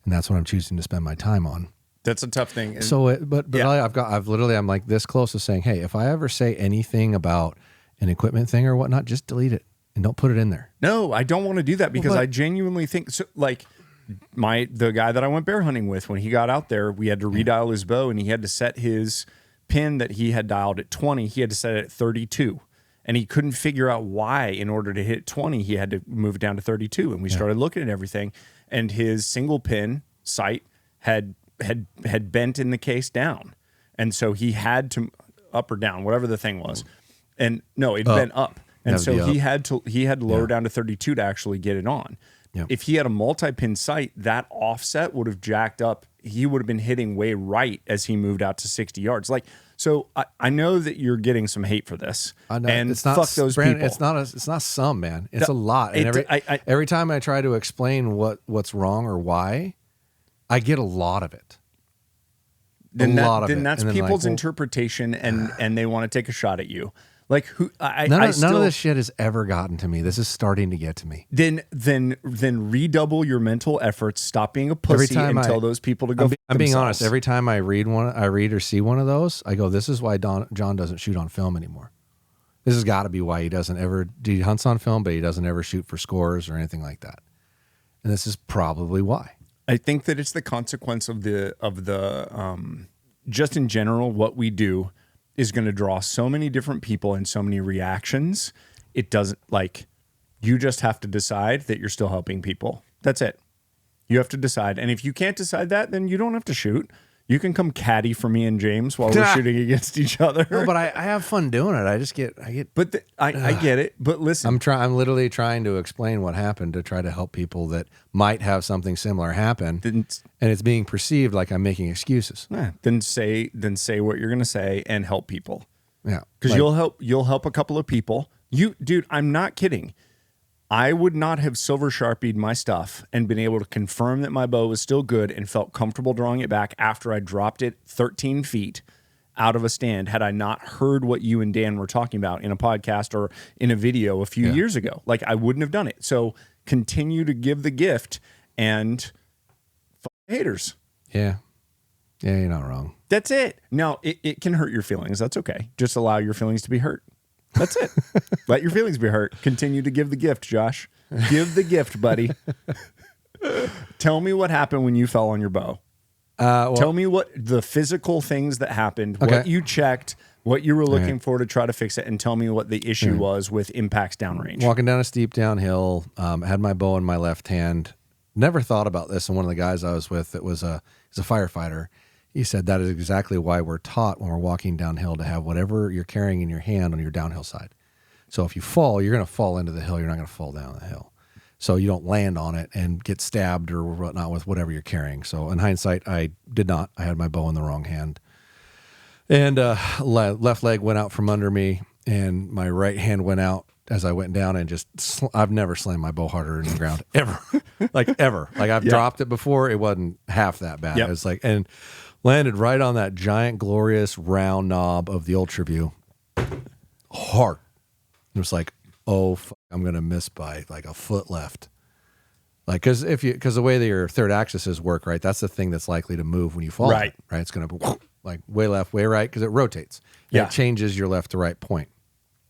And that's what I'm choosing to spend my time on. That's a tough thing. So, I'm like this close to saying, hey, if I ever say anything about an equipment thing or whatnot, just delete it and don't put it in there. No, I don't want to do that because I genuinely think so. Like the guy that I went bear hunting with, when he got out there, we had to redial his bow and he had to set his pin that he had dialed at 20. He had to set it at 32. And he couldn't figure out why, in order to hit 20, he had to move it down to 32. And we started looking at everything, and his single pin sight had bent in the case down, and so he had to up or down, whatever the thing was. And no, it bent up, and so he had to lower down to 32 to actually get it on. Yep. If he had a multi-pin sight, that offset would have jacked up. He would have been hitting way right as he moved out to 60 yards. Like, so I know that you're getting some hate for this. I know. And it's not, fuck those people. It's not some, man. It's a lot. And every time I try to explain what's wrong or why, I get a lot of it. Then that's people's interpretation, and they want to take a shot at you. Like none of this shit has ever gotten to me. This is starting to get to me. Then redouble your mental efforts. Stop being a pussy and tell those people to go. I'm being honest. Every time I read or see one of those, I go, "This is why John doesn't shoot on film anymore. This has got to be why he doesn't ever. He hunts on film, but he doesn't ever shoot for scores or anything like that. And this is probably why. I think that it's the consequence of the just in general what we do is going to draw so many different people and so many reactions. It doesn't, like, you just have to decide that you're still helping people. That's it. You have to decide. And if you can't decide that, then you don't have to shoot. You can come caddy for me and James while we're shooting against each other. No, but I have fun doing it. But I get it. But listen, I'm literally trying to explain what happened to try to help people that might have something similar happen, and it's being perceived like I'm making excuses. Then say what you're going to say and help people. Yeah, because you'll help a couple of people. Dude, I'm not kidding. I would not have silver sharpied my stuff and been able to confirm that my bow was still good and felt comfortable drawing it back after I dropped it 13 feet out of a stand had I not heard what you and Dan were talking about in a podcast or in a video a few years ago. Like, I wouldn't have done it. So continue to give the gift and fuck haters. Yeah. Yeah, you're not wrong. That's it. No, it can hurt your feelings. That's okay. Just allow your feelings to be hurt. That's it. Let your feelings be hurt. Continue to give the gift, Josh. Give the gift, buddy. Tell me what happened when you fell on your bow. Tell me what the physical things that happened, what you checked, what you were looking for to try to fix it, and tell me what the issue was with impacts downrange. Walking down a steep downhill, had my bow in my left hand. Never thought about this, and one of the guys I was with that was he's a firefighter. He said that is exactly why we're taught when we're walking downhill to have whatever you're carrying in your hand on your downhill side. So if you fall, you're going to fall into the hill. You're not going to fall down the hill. So you don't land on it and get stabbed or whatnot with whatever you're carrying. So in hindsight, I did not. I had my bow in the wrong hand. And left leg went out from under me, and my right hand went out as I went down, and I've never slammed my bow harder in the ground, ever. Ever. Like I've dropped it before. It wasn't half that bad. It was like, and landed right on that giant, glorious round knob of the Ultraview. Hard. It was like, oh, I'm going to miss by like a foot left. Like, because the way that your third axis work, right, that's the thing that's likely to move when you fall. Right. It's going to be like way left, way right, because it rotates. It changes your left to right point.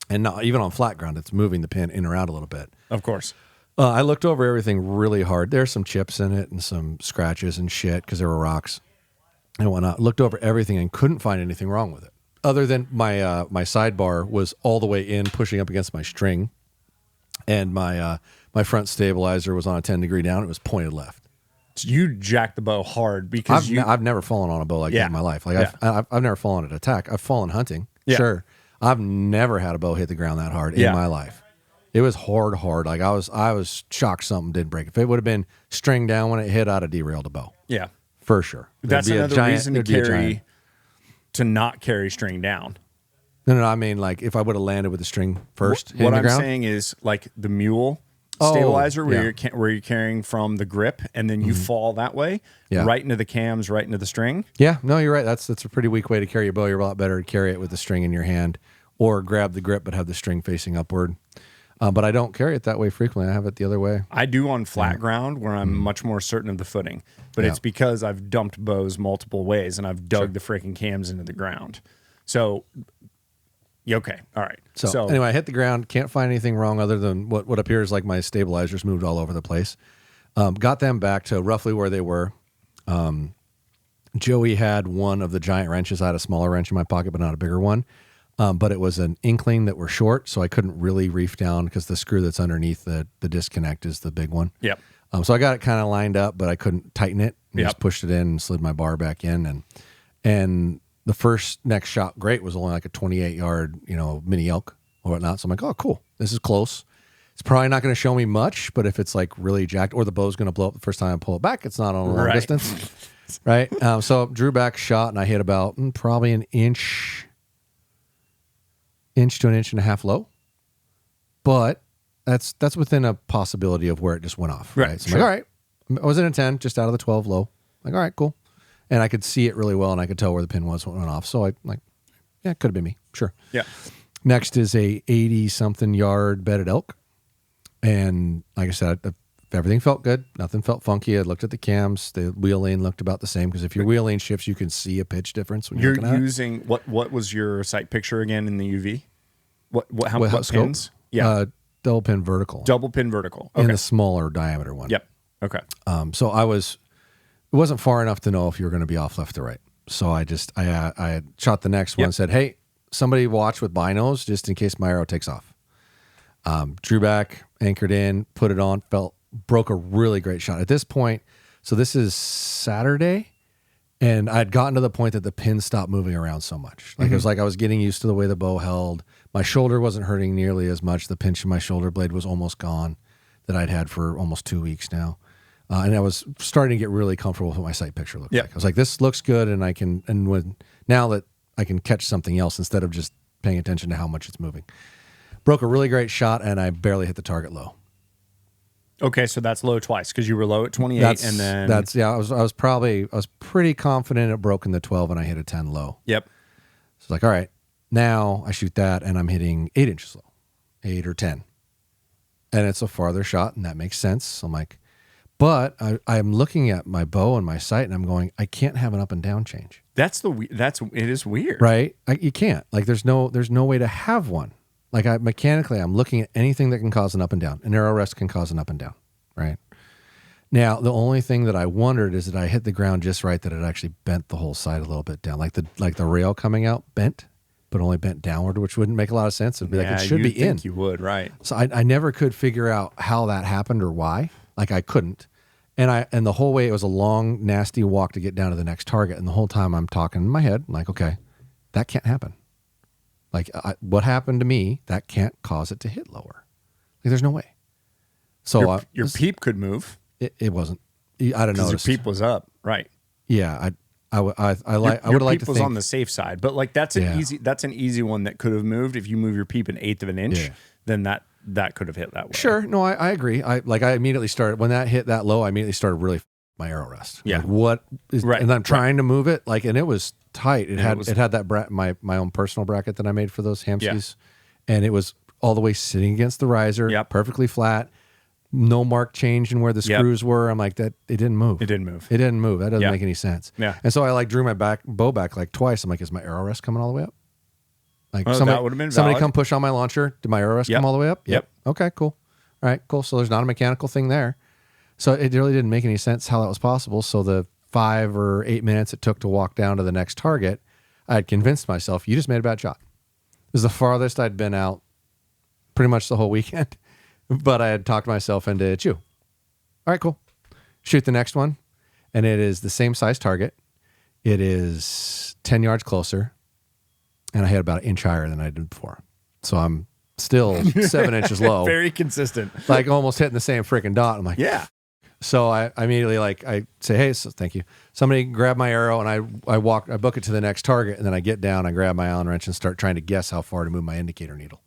And not even on flat ground, it's moving the pin in or out a little bit. Of course. I looked over everything really hard. There's some chips in it and some scratches and shit because there were rocks and whatnot. Looked over everything and couldn't find anything wrong with it, other than my my sidebar was all the way in, pushing up against my string, and my front stabilizer was on a 10-degree down. It was pointed left. So you jacked the bow hard because I've never fallen on a bow like that in my life. Like I've never fallen at a TAC. I've fallen hunting, sure. I've never had a bow hit the ground that hard in my life. It was hard. Like I was shocked something didn't break. If it would have been string down when it hit, I'd have derailed a bow. Yeah, for sure. That's another reason to not carry string down. No. I mean, like if I would have landed with the string first, what I'm saying is like the mule stabilizer where you're carrying from the grip and then you fall that way right into the cams, right into the string. Yeah, no, you're right. That's a pretty weak way to carry your bow. You're a lot better to carry it with the string in your hand or grab the grip but have the string facing upward. But I don't carry it that way frequently. I have it the other way. I do on flat ground where I'm much more certain of the footing, but it's because I've dumped bows multiple ways and I've dug the freaking cams into the ground. So okay. All right. So anyway, I hit the ground. Can't find anything wrong other than what appears like my stabilizers moved all over the place. Got them back to roughly where they were. Joey had one of the giant wrenches. I had a smaller wrench in my pocket, but not a bigger one. But it was an inkling that were short, so I couldn't really reef down because the screw that's underneath the disconnect is the big one. Yep. So I got it kind of lined up, but I couldn't tighten it. Just pushed it in and slid my bar back in, and the next shot, great, was only like a 28-yard, mini elk or whatnot. So I'm like, oh, cool. This is close. It's probably not going to show me much, but if it's like really jacked or the bow's going to blow up the first time I pull it back, it's not on a long distance. Right. So drew back, shot, and I hit about probably an inch to an inch and a half low. But that's within a possibility of where it just went off. Right. So I'm like, all right. I was in a 10, just out of the 12 low. Like, all right, cool. And I could see it really well, and I could tell where the pin was when it went off. So it could have been me. Sure. Yeah. Next is a 80-something yard bedded elk. And like I said, everything felt good. Nothing felt funky. I looked at the cams. The wheel lane looked about the same because if your wheel lane shifts, you can see a pitch difference when you're looking at it. Using what was your sight picture again in the UV? What pins? Yeah. Double pin vertical. Double pin vertical. Okay. And the smaller diameter one. Yep. Okay. So it wasn't far enough to know if you were going to be off left or right. So I had shot the next one and said, hey, somebody watch with binos just in case my arrow takes off. Drew back, anchored in, put it on, broke a really great shot. At this point, so this is Saturday, and I'd gotten to the point that the pin stopped moving around so much. Like it was like I was getting used to the way the bow held. My shoulder wasn't hurting nearly as much. The pinch in my shoulder blade was almost gone that I'd had for almost 2 weeks now. And I was starting to get really comfortable with what my sight picture looked like. I was like, this looks good, and now that I can catch something else instead of just paying attention to how much it's moving. Broke a really great shot, and I barely hit the target low. Okay, so that's low twice because you were low at 28, and then I was pretty confident it broke in the 12, and I hit a 10 low. Yep. So it's like, all right, now I shoot that, and I'm hitting 8 inches low, 8 or 10, and it's a farther shot, and that makes sense. So I'm like, But I'm looking at my bow and my sight, and I'm going, I can't have an up and down change. It is weird, right? You can't. Like, there's no way to have one. Like, mechanically, I'm looking at anything that can cause an up and down. An arrow rest can cause an up and down, right? Now, the only thing that I wondered is that I hit the ground just right, that it actually bent the whole side a little bit down, like the rail coming out bent, but only bent downward, which wouldn't make a lot of sense. It'd be like, it should be in. You would, right? So I never could figure out how that happened or why. Like, I couldn't. And the whole way, it was a long, nasty walk to get down to the next target. And the whole time I'm talking in my head, I'm like, okay, that can't happen. Like, what happened to me, that can't cause it to hit lower. Like, there's no way. So your peep could move. It wasn't. I don't know. Your peep was up, right? Yeah, I would have liked to think. Peep was on the safe side, but like that's an easy one that could have moved. If you move your peep an eighth of an inch, then that could have hit that way. Sure. No, I agree. I immediately started, when that hit that low, I immediately started really my arrow rest. Yeah. Like, what is, right. And I'm trying to move it, like, and it was tight. It had that my own personal bracket that I made for those hamsies, and it was all the way sitting against the riser, perfectly flat. No mark change in where the screws were. I'm like, that it didn't move. It didn't move. That doesn't make any sense. Yeah. And so I like drew my bow back like twice. I'm like, is my arrow rest coming all the way up? Like, that would have been somebody come push on my launcher. Did my arrow rest come all the way up? Yep. Okay, cool. All right, cool. So there's not a mechanical thing there. So it really didn't make any sense how that was possible. So the 5 or 8 minutes it took to walk down to the next target, I had convinced myself, you just made a bad shot. It was the farthest I'd been out pretty much the whole weekend. But I had talked myself into chew. All right, cool. Shoot the next one. And it is the same size target. It is 10 yards closer. And I hit about an inch higher than I did before. So I'm still 7 inches low. Very consistent. Like, almost hitting the same freaking dot. I'm like, yeah. So I immediately, like, I say, hey, thank you. Somebody grab my arrow, and I book it to the next target. And then I get down, I grab my Allen wrench and start trying to guess how far to move my indicator needle.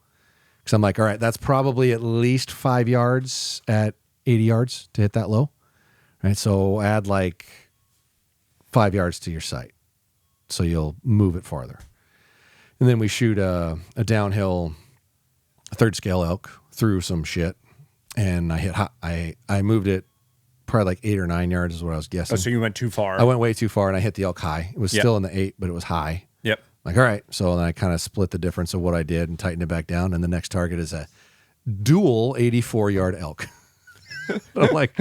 So I'm like, all right, that's probably at least 5 yards at 80 yards to hit that low. Right. So add like 5 yards to your sight. So you'll move it farther. And then we shoot a downhill third scale elk through some shit. And I hit high. I moved it probably like 8 or 9 yards is what I was guessing. Oh, so you went too far. I went way too far, and I hit the elk high. It was still in the 8, but it was high. Yep. Like, all right. So then I kind of split the difference of what I did and tightened it back down. And the next target is a dual 84-yard elk. I'm like,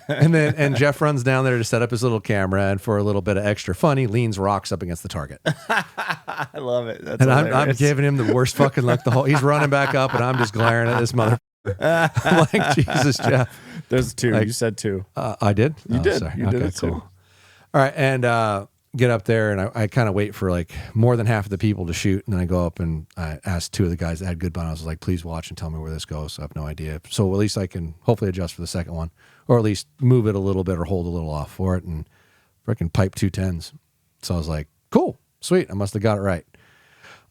and Jeff runs down there to set up his little camera, and for a little bit of extra fun, he leans rocks up against the target. I love it. That's and I'm giving him the worst fucking luck. He's running back up, and I'm just glaring at this mother. I'm like, Jesus, Jeff. There's 2. Like, you said 2. I did. You did. Sorry. You did it cool. too. All right, and get up there, and I kind of wait for like more than half of the people to shoot, and then I go up and I asked 2 of the guys that had good buns. I was like, please watch and tell me where this goes. I have no idea. So at least I can hopefully adjust for the second one, or at least move it a little bit or hold a little off for it, and freaking pipe 2 10s. So I was like, cool, sweet. I must have got it right.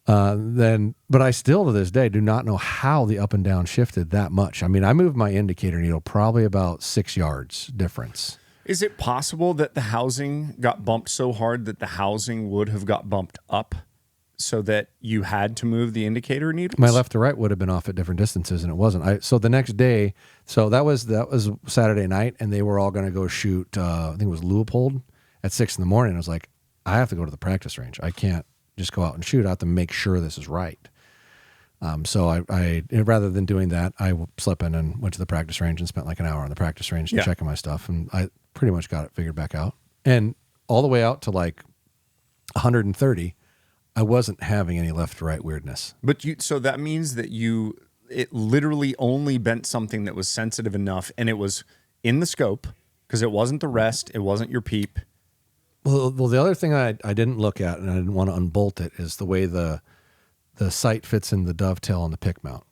But I still to this day do not know how the up and down shifted that much. I mean, I moved my indicator needle probably about 6 yards difference. Is it possible that the housing got bumped so hard that the housing would have got bumped up so that you had to move the indicator needles? My left to right would have been off at different distances, and it wasn't. So the next day, so that was Saturday night, and they were all going to go shoot, I think it was Leopold at 6 a.m. I was like, I have to go to the practice range. I can't just go out and shoot. I have to make sure this is right. So I rather than doing that, I slept in and went to the practice range and spent like an hour on the practice range checking my stuff, and I pretty much got it figured back out. And all the way out to like 130, I wasn't having any left to right weirdness. But so that means that it literally only bent something that was sensitive enough, and it was in the scope, because it wasn't the rest, it wasn't your peep. Well, the other thing I didn't look at, and I didn't want to unbolt it, is the way the sight fits in the dovetail on the pick mount.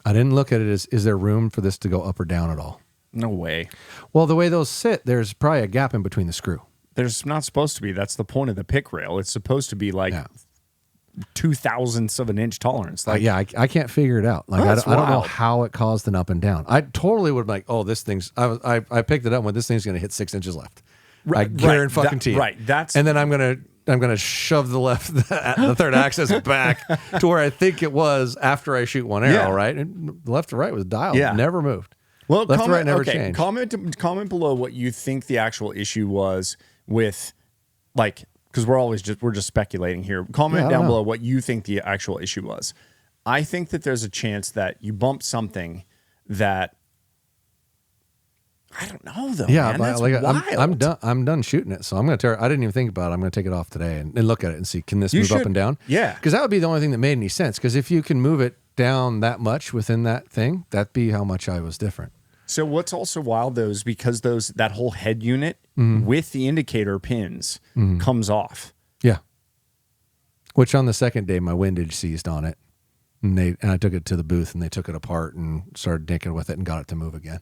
I didn't look at it as, is there room for this to go up or down at all? No way. Well, the way those sit, there's probably a gap in between the screw. There's not supposed to be. That's the point of the pick rail. It's supposed to be like 0.02 of an inch tolerance. Like, I can't figure it out. Like, I don't know how it caused an up and down. I totally would be like, oh, this thing's, I picked it up when this thing's going to hit 6 inches left. I guarantee it. And then I'm gonna shove the third axis back to where I think it was after I shoot one arrow, right? And the left to right was dialed. Yeah. Never moved. Well, left to right never changed. Comment below what you think the actual issue was with, like, because we're just speculating here. Comment down below what you think the actual issue was. I think that there's a chance that you bumped something that I don't know though. Yeah, man. but That's like wild. I'm done shooting it, so I'm gonna tear. I didn't even think about it. I'm gonna take it off today and look at it and see, can this move up and down? Yeah, because that would be the only thing that made any sense. Because if you can move it down that much within that thing, that'd be how much I was different. So what's also wild though is because that whole head unit with the indicator pins comes off. Yeah. Which on the second day my windage seized on it, and I took it to the booth and they took it apart and started nicking with it and got it to move again.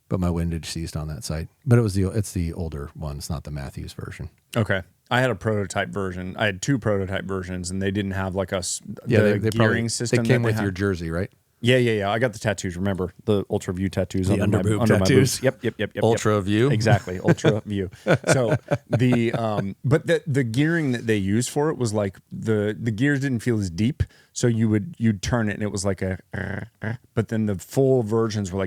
But my windage ceased on that site. But it's the older one. It's not the Matthews version. Okay. I had a prototype version. I had 2 prototype versions, and they didn't have like they gearing probably, system. They came with your jersey, right? Yeah. I got the tattoos. Remember the Ultra View tattoos The under underboob my tattoos. boobs? Yep. Ultra View. Exactly. Ultra View. So but the gearing that they used for it was like the gears didn't feel as deep. So you'd turn it and it was like but then the full versions were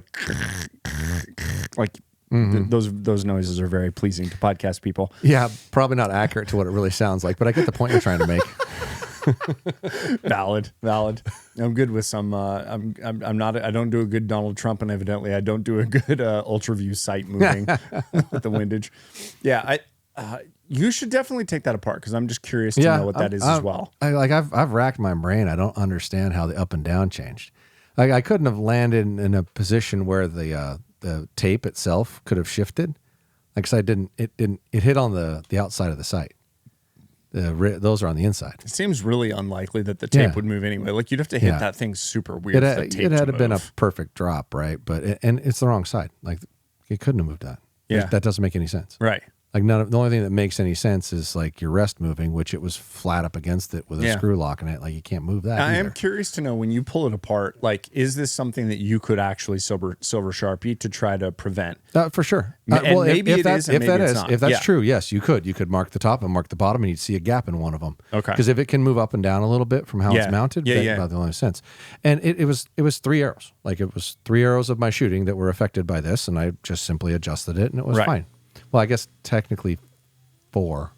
like those noises are very pleasing to podcast people. Yeah, probably not accurate to what it really sounds like, but I get the point you're trying to make. Valid. I'm good with some. I'm not. I don't do a good Donald Trump, and evidently I don't do a good Ultra View sight moving with the windage. Yeah, you should definitely take that apart because I'm just curious to know what that is as well. I've racked my brain. I don't understand how the up and down changed. Like I couldn't have landed in a position where the tape itself could have shifted. Like, 'cause it hit on the outside of the sight. Those are on the inside. It seems really unlikely that the tape would move anyway. Like you'd have to hit that thing super weird. It had to been a perfect drop, right? But it's the wrong side. Like it couldn't have moved that. Yeah, that doesn't make any sense. Right. Like the only thing that makes any sense is like your rest moving, which it was flat up against it with a screw lock in it. Like you can't move that. I am curious to know when you pull it apart, like, is this something that you could actually silver Sharpie to try to prevent? For sure. Well, maybe it is, and maybe it's not. If that's true, yes, you could. You could mark the top and mark the bottom, and you'd see a gap in one of them. Okay. Because if it can move up and down a little bit from how it's mounted, that's about the only sense. And it was 3 arrows. Like it was 3 arrows of my shooting that were affected by this, and I just simply adjusted it, and it was fine. Well, I guess technically 4.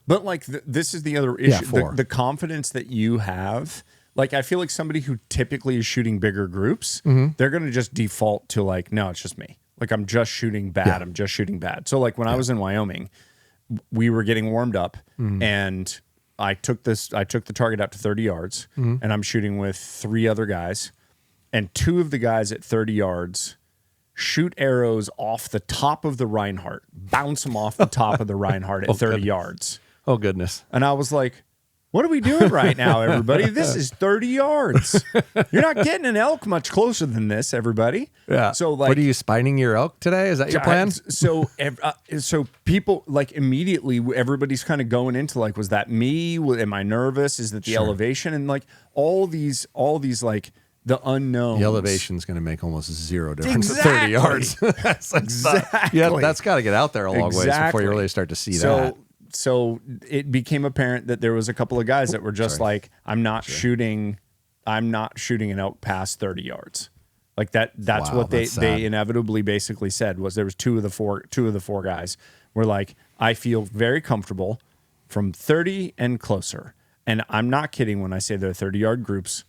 But like this is the other issue. Yeah, 4. The confidence that you have. Like I feel like somebody who typically is shooting bigger groups, they're going to just default to like, no, it's just me. Like I'm just shooting bad. Yeah. I'm just shooting bad. So like when I was in Wyoming, we were getting warmed up and I took the target out to 30 yards and I'm shooting with 3 other guys, and 2 of the guys at 30 yards shoot arrows off the top of the Reinhardt, bounce them off the top of the Reinhardt at 30 yards. Oh, goodness. And I was like, what are we doing right now, everybody? This is 30 yards. You're not getting an elk much closer than this, everybody. Yeah. So like, what are you spining your elk today? Is that your plan? So people like immediately, everybody's kind of going into like, was that me? Am I nervous? Is that the elevation? And like all these like, the unknown. The elevation is going to make almost 0 difference at 30 yards. That's got to get out there a long ways before you really start to see that. So it became apparent that there was a couple of guys that were just like, I'm not shooting an elk past 30 yards. Like that's what they inevitably basically said was there was two of the four guys were like, I feel very comfortable from 30 and closer. And I'm not kidding when I say they're 30-yard groups.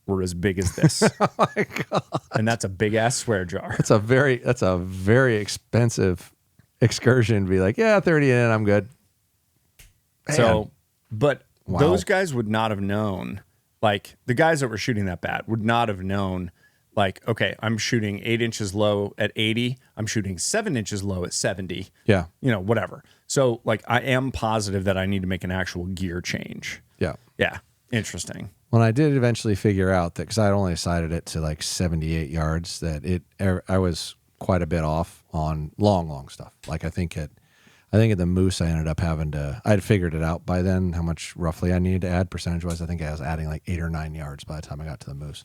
Were as big as this. Oh my God. And that's a big ass swear jar. That's a very expensive excursion to be like, 30 in, I'm good. Man. So, but those guys would not have known, like the guys that were shooting that bad would not have known, like, okay, I'm shooting 8 inches low at 80. I'm shooting 7 inches low at 70. Yeah. Whatever. So like, I am positive that I need to make an actual gear change. Yeah. Yeah. Interesting. When I did eventually figure out that, because I had only sighted it to like 78 yards, that I was quite a bit off on long stuff. Like I think at the moose, I ended up I had figured it out by then how much roughly I needed to add percentage wise. I think I was adding like 8 or 9 yards by the time I got to the moose,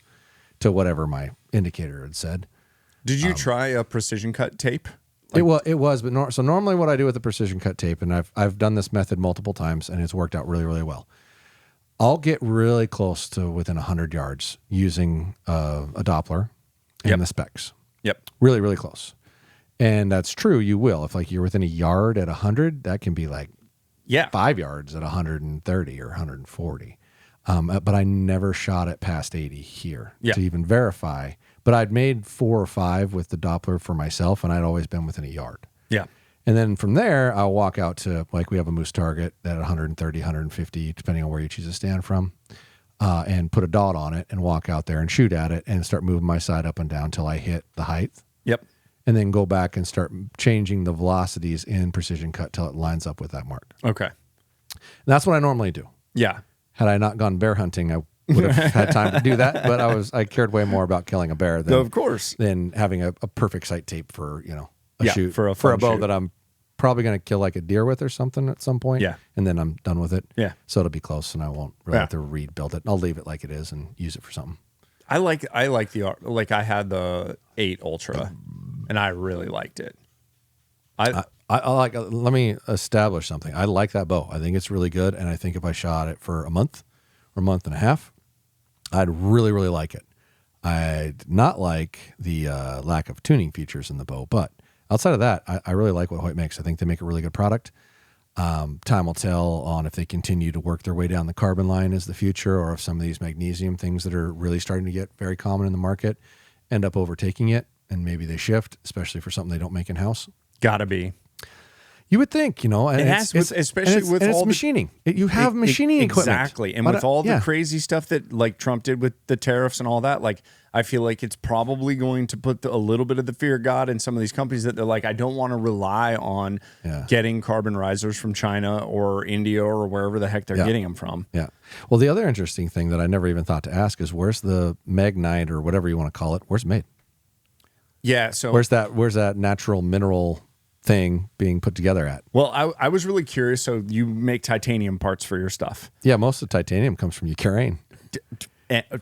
to whatever my indicator had said. Did you try a precision cut tape? It was, but so normally what I do with the precision cut tape, and I've done this method multiple times, and it's worked out really, really well. I'll get really close to within 100 yards using a Doppler and the specs. Yep. Really, really close. And that's true. You will. If like you're within a yard at 100, that can be like 5 yards at 130 or 140. But I never shot it past 80 here to even verify. But I'd made 4 or 5 with the Doppler for myself, and I'd always been within a yard. Yeah. And then from there, I'll walk out to, like, we have a moose target at 130, 150, depending on where you choose to stand from, and put a dot on it and walk out there and shoot at it and start moving my sight up and down till I hit the height. Yep. And then go back and start changing the velocities in precision cut till it lines up with that mark. Okay. And that's what I normally do. Yeah. Had I not gone bear hunting, I would have had time to do that. But I cared way more about killing a bear than having a perfect sight tape for, a shoot for a bow that I'm probably going to kill like a deer with or something at some point. Yeah. And then I'm done with it. Yeah. So it'll be close and I won't really have to rebuild it. I'll leave it like it is and use it for something. I had the 8 Ultra and I really liked it. I like, let me establish something. I like that bow. I think it's really good. And I think if I shot it for a month or a month and a half, I'd really, really like it. I did not like the lack of tuning features in the bow, but outside of that, I really like what Hoyt makes. I think they make a really good product. Time will tell on if they continue to work their way down the carbon line as the future, or if some of these magnesium things that are really starting to get very common in the market end up overtaking it, and maybe they shift, especially for something they don't make in-house. Gotta be. You would think, and it's machining. You have machining equipment. Exactly. And with all the crazy stuff that like Trump did with the tariffs and all that, like I feel like it's probably going to put a little bit of the fear of God in some of these companies that they're like, I don't want to rely on getting carbon risers from China or India or wherever the heck they're getting them from. Yeah. Well, the other interesting thing that I never even thought to ask is where's the Magnite or whatever you want to call it? Where's it made? Yeah. So where's that natural mineral thing being put together at? Well, I was really curious. So you make titanium parts for your stuff. Yeah, most of the titanium comes from Ukraine.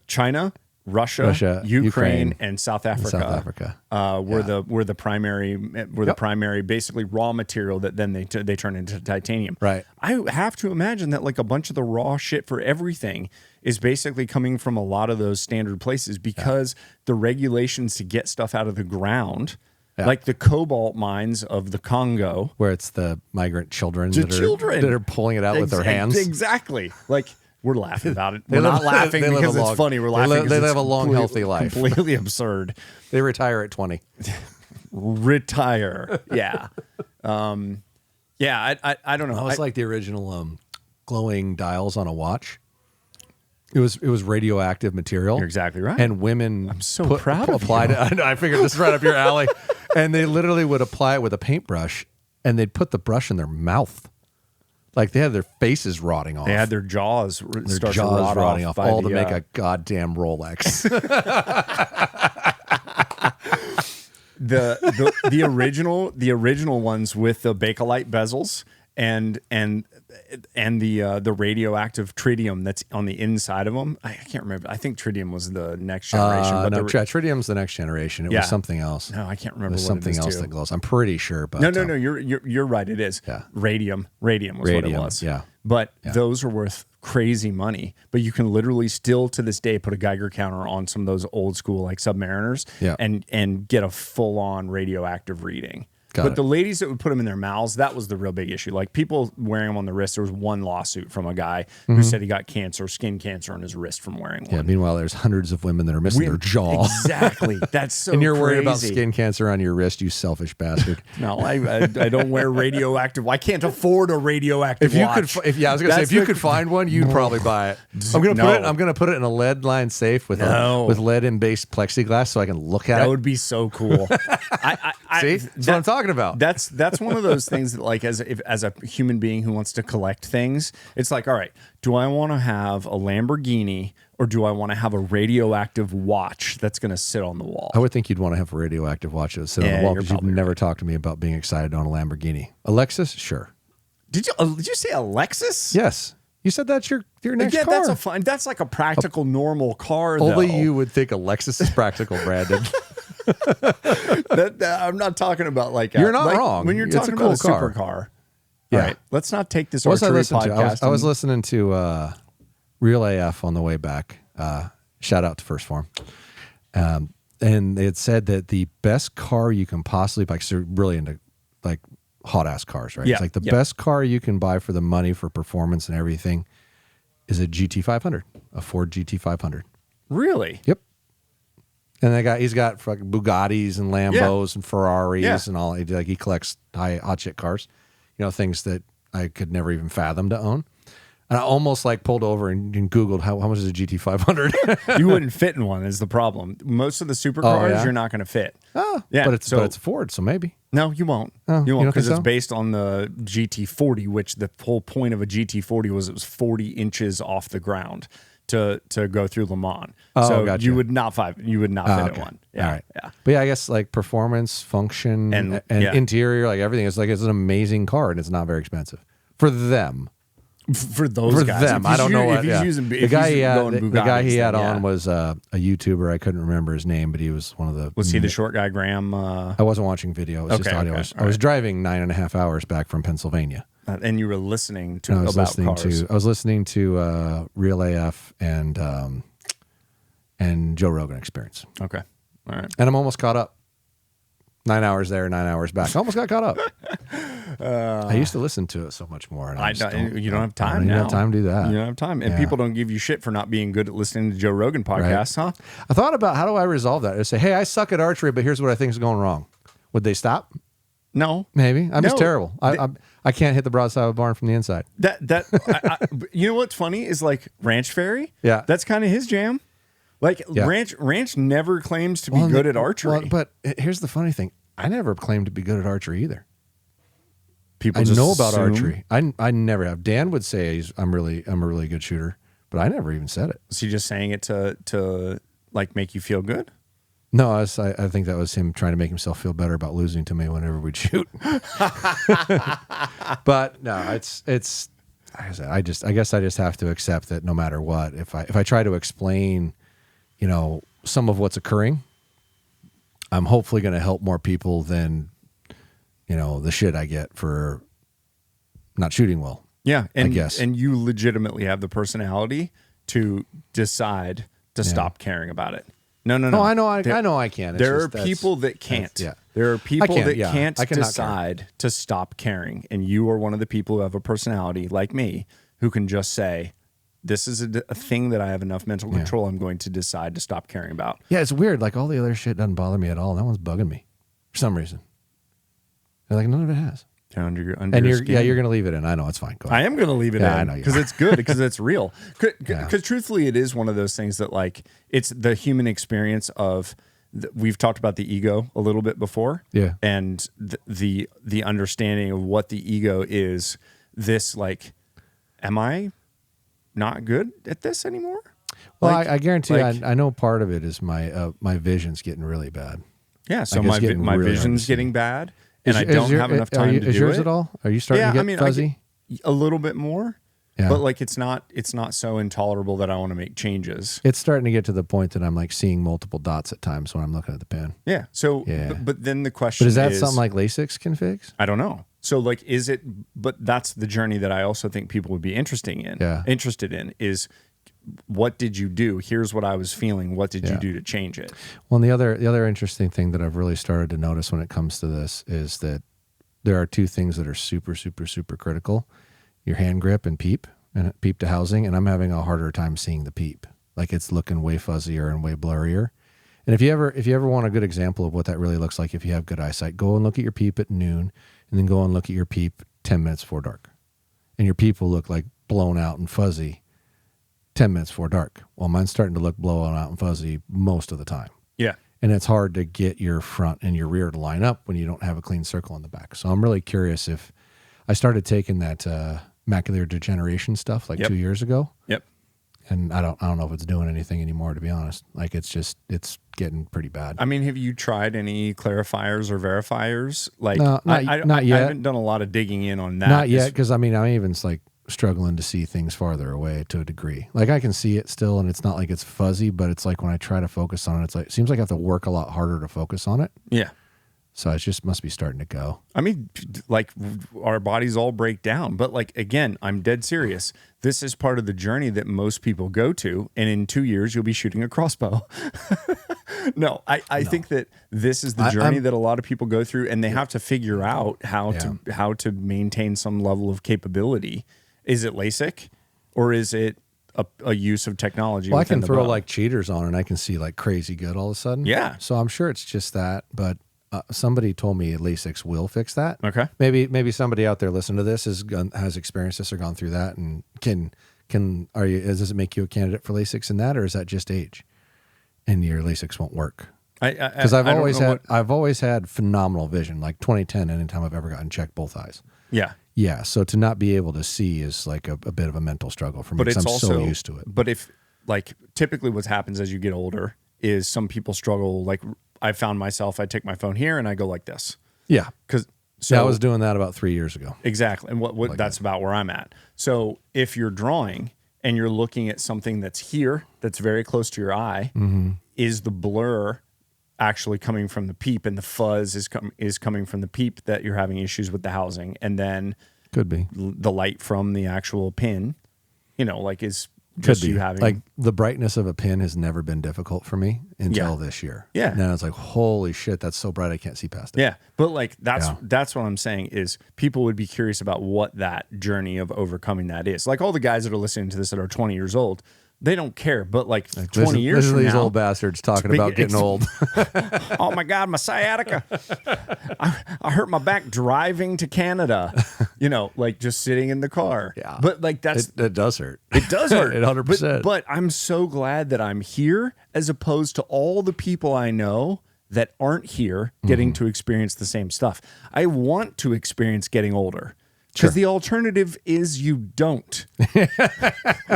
China, Russia, Ukraine, and South Africa. Were the primary basically raw material that then they turn into titanium. Right. I have to imagine that like a bunch of the raw shit for everything is basically coming from a lot of those standard places because the regulations to get stuff out of the ground. Yeah. Like the cobalt mines of the Congo. Where it's the migrant children that are pulling it out with their hands. Exactly. Like, we're laughing about it. We're not laughing because it's funny. We're laughing because they live a long, healthy life. Completely absurd. They retire at 20. Retire. Yeah. I don't know. That was like the original glowing dials on a watch. It was radioactive material. You're exactly right. And women applied it. I figured this is right up your alley. And they literally would apply it with a paintbrush, and they'd put the brush in their mouth. Like they had their faces rotting off. They had their jaws rotting off, all to make a goddamn Rolex. the original ones with the Bakelite bezels and the radioactive tritium that's on the inside of them. I can't remember. I think tritium was the next generation. Tritium's the next generation. It was something else. No, I can't remember. It was something else that glows. I'm pretty sure. But no. You're right. It is. Yeah. Radium was what it was. Yeah. But those are worth crazy money. But you can literally still to this day put a Geiger counter on some of those old school like Submariners and get a full on radioactive reading. But the ladies that would put them in their mouths, that was the real big issue. Like people wearing them on the wrist. There was one lawsuit from a guy who said he got skin cancer on his wrist from wearing one. Yeah. Meanwhile, there's hundreds of women that are missing their jaw. Exactly. That's so. And you're crazy. worried about skin cancer on your wrist, you selfish bastard. No, I don't wear radioactive. I can't afford a radioactive watch. If you could find one, you'd probably buy it. I'm gonna put it in a lead line safe with lead based plexiglass so I can look at it. That would be so cool. See, that's what I'm talking about. That's one of those things that, like, as a human being who wants to collect things, it's like, all right, do I want to have a Lamborghini or do I want to have a radioactive watch that's going to sit on the wall? I would think you'd want to have a radioactive watch that would sit on the wall because you've never talked to me about being excited on a Lamborghini. Alexis, sure. Did you say Alexis? Yes. You said that's your next car. That's like a practical, normal car. Only you would think Alexis is practical, Brandon. I'm not talking about like you're not wrong. When you're talking about a supercar. Yeah. All right, let's not take this Archery podcast. I was listening to Real AF on the way back. Shout out to First Form. and it said that the best car you can possibly buy, because they're really into like hot ass cars, right? Yeah, It's like the best car you can buy for the money, for performance and everything, is a GT500, a Ford GT500. Really? Yep. And he's got fucking Bugattis and Lambos and Ferraris and all. He collects hot shit cars, things that I could never even fathom to own. And I almost like pulled over and Googled how much is a GT500. You wouldn't fit in one is the problem. Most of the supercars you're not going to fit. Oh, yeah. But it's a Ford, so maybe. No, you won't. Oh, you won't, don't think because it's so? based on the GT40, which the whole point of a GT40 was it was 40 inches off the ground to go through Le Mans. Oh, so gotcha. you would not fit in one. Yeah, All right. yeah. But yeah, I guess like performance, function, and interior, like everything, it's an amazing car, and it's not very expensive for them. For those guys, them, I don't know what. If he's using the guy he had, going the guy he had then, on was a YouTuber. I couldn't remember his name, but he was one of the. Was he the short guy, Graham? I wasn't watching video. It was just audio. I was driving 9.5 hours back from Pennsylvania, and you were listening to I was about cars. I was listening to Real AF and Joe Rogan Experience. Okay, all right. And I'm almost caught up. 9 hours there, 9 hours back. I almost got caught up. I used to listen to it so much more. And you don't have time now. You don't have time to do that. You don't have time. And people don't give you shit for not being good at listening to Joe Rogan podcasts, huh? I thought about how do I resolve that? I say, hey, I suck at archery, but here's what I think is going wrong. Would they stop? No. Maybe. I'm just terrible. I can't hit the broadside of a barn from the inside. You know what's funny is like Ranch Fairy. Yeah. That's kind of his jam. Ranch never claims to be good at archery. But here's the funny thing. I never claimed to be good at archery either. People I just know about assume. archery. I never have. Dan would say I'm a really good shooter, but I never even said it. Was he just saying it to like make you feel good? No, I think that was him trying to make himself feel better about losing to me whenever we'd shoot. But no, it's. I guess I just have to accept that no matter what, if I try to explain, some of what's occurring, I'm hopefully going to help more people than, the shit I get for not shooting well. Yeah, and I guess. And you legitimately have the personality to decide to stop caring about it. No. Oh, I know I can. There are people that can't. Yeah. There are people that yeah. can't I cannot decide to stop caring. And you are one of the people who have a personality like me who can just say, this is a thing that I have enough mental control. I'm going to decide to stop caring about. Yeah, it's weird. Like all the other shit doesn't bother me at all. That one's bugging me for some reason. They're like, none of it has. Under your You're skin. you're going to leave it in. I know, it's fine. Go ahead. I am going to leave it in. I know because it's good, because it's real. Because truthfully, it is one of those things that like, it's the human experience of, we've talked about the ego a little bit before. Yeah. And the understanding of what the ego is, this like, am I not good at this anymore? Well, I guarantee I know part of it is my vision's getting really bad. Yeah, so Like, my really vision's getting bad, and I don't have enough time to do it. Is yours at all? Are you starting to get fuzzy? A little bit more, Yeah. but like it's not so intolerable that I want to make changes. It's starting to get to the point that I'm like seeing multiple dots at times when I'm looking at the pen. Yeah. So, Yeah. But then the question But is that something like LASIK can fix? I don't know. So like, is it? But that's the journey that I also think people would be interested in is, what did you do? Here's what I was feeling. What did you do to change it? Well, and the other interesting thing that I've really started to notice when it comes to this is that there are two things that are super, super, super critical: your hand grip and peep to housing. And I'm having a harder time seeing the peep. Like it's looking way fuzzier and way blurrier. And if you ever want a good example of what that really looks like, if you have good eyesight, go and look at your peep at noon, and then go and look at your peep 10 minutes before dark, and your peep will look like blown out and fuzzy 10 minutes before dark. Well, mine's starting to look blown out and fuzzy most of the time. Yeah. And it's hard to get your front and your rear to line up when you don't have a clean circle on the back. So I'm really curious if I started taking that macular degeneration stuff 2 years ago. Yep. And I don't know if it's doing anything anymore, to be honest. Like it's getting pretty bad. I mean, have you tried any clarifiers or verifiers? Like, no, not yet. I haven't done a lot of digging in on that. Not yet, because I'm even struggling to see things farther away to a degree. Like I can see it still, and it's not like it's fuzzy, but it's like when I try to focus on it, it seems like I have to work a lot harder to focus on it. Yeah. So it just must be starting to go. I mean, like our bodies all break down, but like, again, I'm dead serious. This is part of the journey that most people go to. And in 2 years, you'll be shooting a crossbow. No, I think that this is the journey that a lot of people go through, and they have to figure out how to maintain some level of capability. Is it LASIK, or is it a use of technology? Well, I can throw like cheaters on, and I can see like crazy good all of a sudden. Yeah. So I'm sure it's just that, but somebody told me LASIK will fix that. Okay. Maybe somebody out there listening to this has experienced this or gone through that, and does it make you a candidate for LASIK in that, or is that just age, and your LASIK won't work? Because I've always had phenomenal vision, like 20/10 anytime I've ever gotten checked both eyes. Yeah. Yeah. So to not be able to see is like a bit of a mental struggle for me, because I'm so used to it. But if like typically what happens as you get older is some people struggle. Like I found myself, I take my phone here and I go like this. Yeah. So I was doing that about 3 years ago. Exactly. And what like that's about where I'm at. So if you're drawing and you're looking at something that's here, that's very close to your eye, is the blur actually coming from the peep, and the fuzz is coming from the peep that you're having issues with the housing, and then could be the light from the actual pin, like is just you having like the brightness of a pin has never been difficult for me until this year. Yeah. And then I was like, holy shit, that's so bright I can't see past it. Yeah. But like that's what I'm saying is people would be curious about what that journey of overcoming that is. Like all the guys that are listening to this that are 20 years old, they don't care, but like 20 years from now, these old bastards talking about getting old. Oh my God, my sciatica! I hurt my back driving to Canada. Like just sitting in the car. Yeah, but like it does hurt. It does hurt. 100%. But I'm so glad that I'm here, as opposed to all the people I know that aren't here getting to experience the same stuff. I want to experience getting older. Because the alternative is you don't.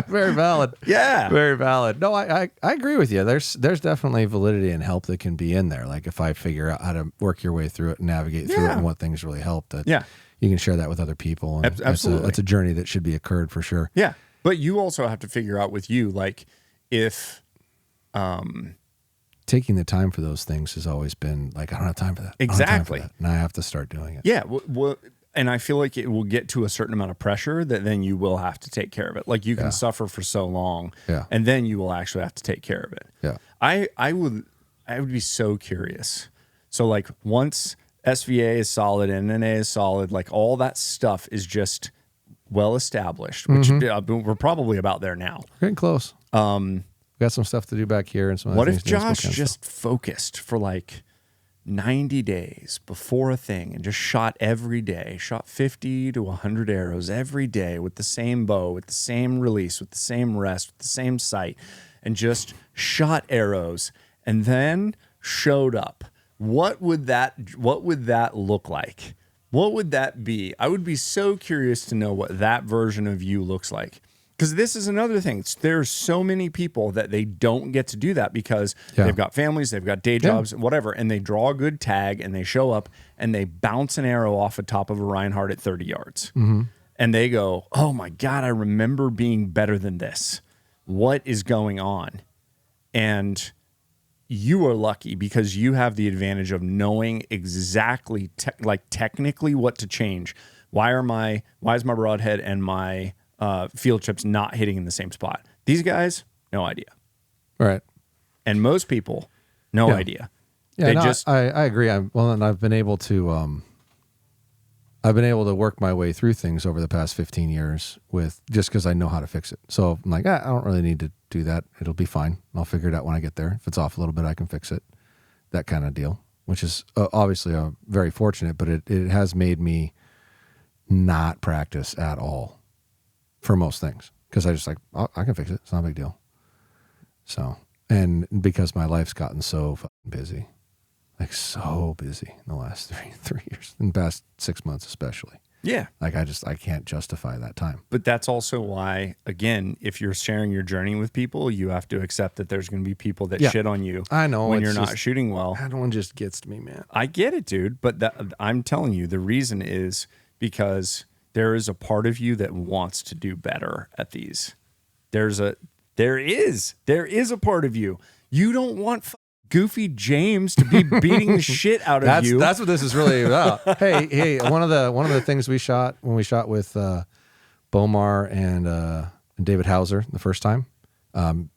Very valid. Yeah. Very valid. No, I agree with you. There's definitely validity and help that can be in there. Like if I figure out how to work your way through it and navigate through it and what things really help, that you can share that with other people. And absolutely. That's a journey that should be occurred for sure. Yeah. But you also have to figure out with you, like if... taking the time for those things has always been like, I don't have time for that. Exactly. And I have to start doing it. Yeah. Well, and I feel like it will get to a certain amount of pressure that then you will have to take care of it. Like you can suffer for so long, and then you will actually have to take care of it. Yeah. I would be so curious. So like once SVA is solid, NNA is solid, like all that stuff is just well established, which we're probably about there now. We're getting close. We got some stuff to do back here and some other What things if Josh just focused for like 90 days before a thing and just shot every day, shot 50 to 100 arrows every day with the same bow, with the same release, with the same rest, with the same sight, and just shot arrows and then showed up? What would that look like? What would that be? I would be so curious to know what that version of you looks like. Because this is another thing. There's so many people that they don't get to do that because they've got families, they've got day jobs, whatever, and they draw a good tag and they show up and they bounce an arrow off the top of a Reinhardt at 30 yards. And they go, oh my God, I remember being better than this. What is going on? And you are lucky because you have the advantage of knowing exactly technically what to change. Why is my broadhead and my field chips not hitting in the same spot? These guys, no idea. Right. And most people, no idea. Yeah, I agree. I've been able to work my way through things over the past 15 years with just because I know how to fix it. So I'm like, I don't really need to do that. It'll be fine. I'll figure it out when I get there. If it's off a little bit, I can fix it. That kind of deal, which is obviously very fortunate, but it has made me not practice at all for most things, because I just like, I can fix it. It's not a big deal. So, and because my life's gotten so fucking busy, like so busy in the last 3 years, in the past 6 months especially. Yeah. Like I can't justify that time. But that's also why, again, if you're sharing your journey with people, you have to accept that there's going to be people that shit on you. I know when you're not shooting well. That one just gets to me, man. I get it, dude. But I'm telling you, the reason is because there is a part of you that wants to do better at these. There is a part of you. You don't want Goofy James to be beating the shit out of you. That's what this is really about. Hey, one of the things we shot when we shot with Bowmar and David Hauser the first time,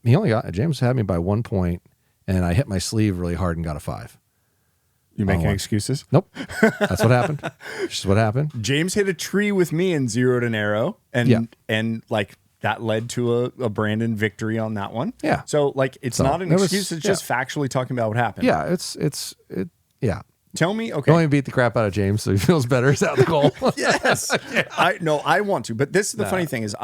James had me by 1 point, and I hit my sleeve really hard and got a 5. You making excuses? Nope. That's what happened. Just what happened. James hit a tree with me and zeroed an arrow, and like that led to a Brandon victory on that one. Yeah. So like it's not an excuse. It's just factually talking about what happened. Yeah. Yeah. Tell me, okay. Don't even beat the crap out of James so he feels better. Is that the goal? Yes. I want to. But this is the funny thing is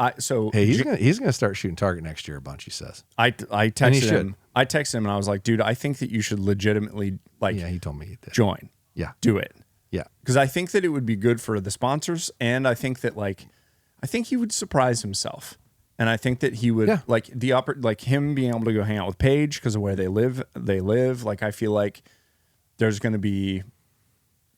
he's gonna start shooting target next year a bunch, he says. I texted him. I texted him and I was like, dude, I think that you should legitimately he told me he did. Join. Yeah. Do it. Yeah. Because I think that it would be good for the sponsors, and I think that I think he would surprise himself. And I think that he would like him being able to go hang out with Paige because of where they live. Like I feel like there's going to be,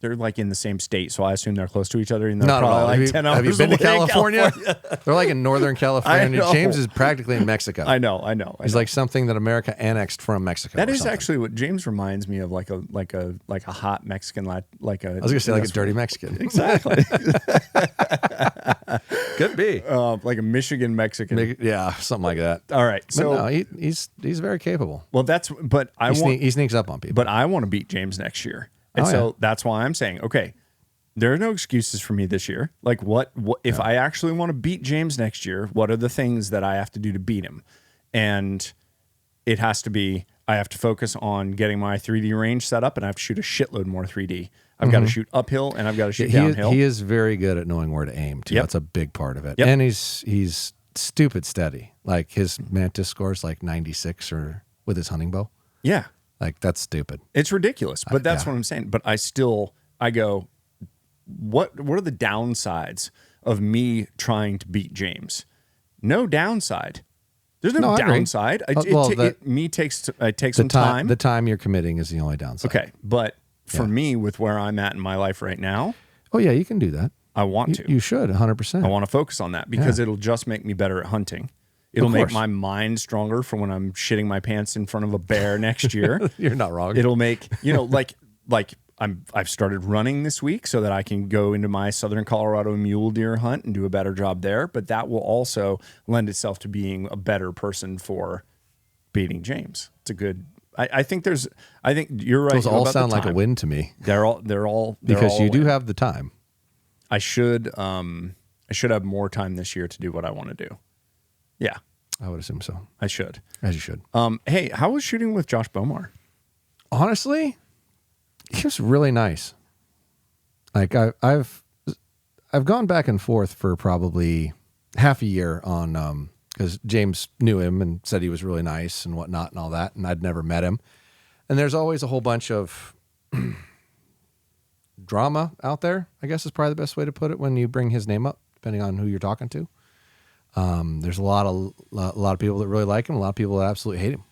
they're like in the same state, so I assume they're close to each other. And they're probably like 10 hours. Have you been to California? California? They're like in Northern California. James is practically in Mexico. I know. He's like something that America annexed from Mexico. That is actually what James reminds me of, like a hot Mexican, I was gonna say like a dirty Mexican. Exactly. Could be like a Michigan Mexican. Yeah, something like that. All right. So no, he's very capable. Well, he sneaks up on people. But I want to beat James next year. And that's why I'm saying, okay, there are no excuses for me this year. Like what if I actually want to beat James next year, what are the things that I have to do to beat him? And it has to be, I have to focus on getting my 3D range set up, and I have to shoot a shitload more 3D. I've got to shoot uphill and I've got to shoot downhill. He is very good at knowing where to aim too. That's a big part of it. And he's stupid steady. Like his Mantis scores like 96 or with his hunting bow. Yeah. Like that's stupid. It's ridiculous, but that's what I'm saying. But I go, what are the downsides of me trying to beat James? No downside. There's no downside. It takes some time. The time you're committing is the only downside. Okay, but for me, with where I'm at in my life right now, oh yeah, you can do that. I want to. You should 100%. I want to focus on that because it'll just make me better at hunting. It'll make my mind stronger for when I'm shitting my pants in front of a bear next year. You're not wrong. It'll make, I've started running this week so that I can go into my Southern Colorado mule deer hunt and do a better job there. But that will also lend itself to being a better person for beating James. It's a good. I think you're right. Those all sound like a win to me. They're all because you do have the time. I should have more time this year to do what I want to do. Yeah. I would assume so. I should. As you should. Hey, how was shooting with Josh Bowmar? Honestly, he was really nice. Like I've gone back and forth for probably half a year on because James knew him and said he was really nice and whatnot and all that, and I'd never met him. And there's always a whole bunch of drama out there, I guess is probably the best way to put it when you bring his name up, depending on who you're talking to. There's a lot of people that really like him, a lot of people that absolutely hate him.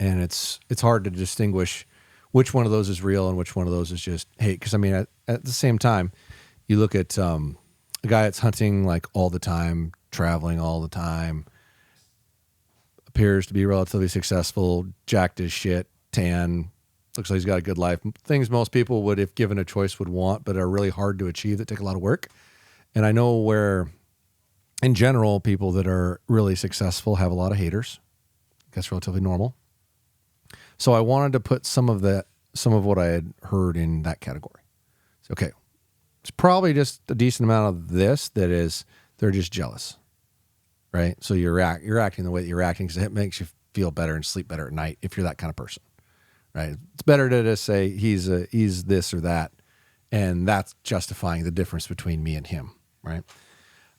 And it's hard to distinguish which one of those is real and which one of those is just hate. Because I mean, at the same time, you look at a guy that's hunting like all the time, traveling all the time, appears to be relatively successful, jacked as shit, tan, looks like he's got a good life. Things most people would, if given a choice, would want, but are really hard to achieve that take a lot of work. And I know where, in general, people that are really successful have a lot of haters. That's relatively normal. So I wanted to put some of what I had heard in that category. So, okay, it's probably just a decent amount of this that is they're just jealous, right? So you're acting the way that you're acting because it makes you feel better and sleep better at night if you're that kind of person, right? It's better to just say he's this or that, and that's justifying the difference between me and him, right?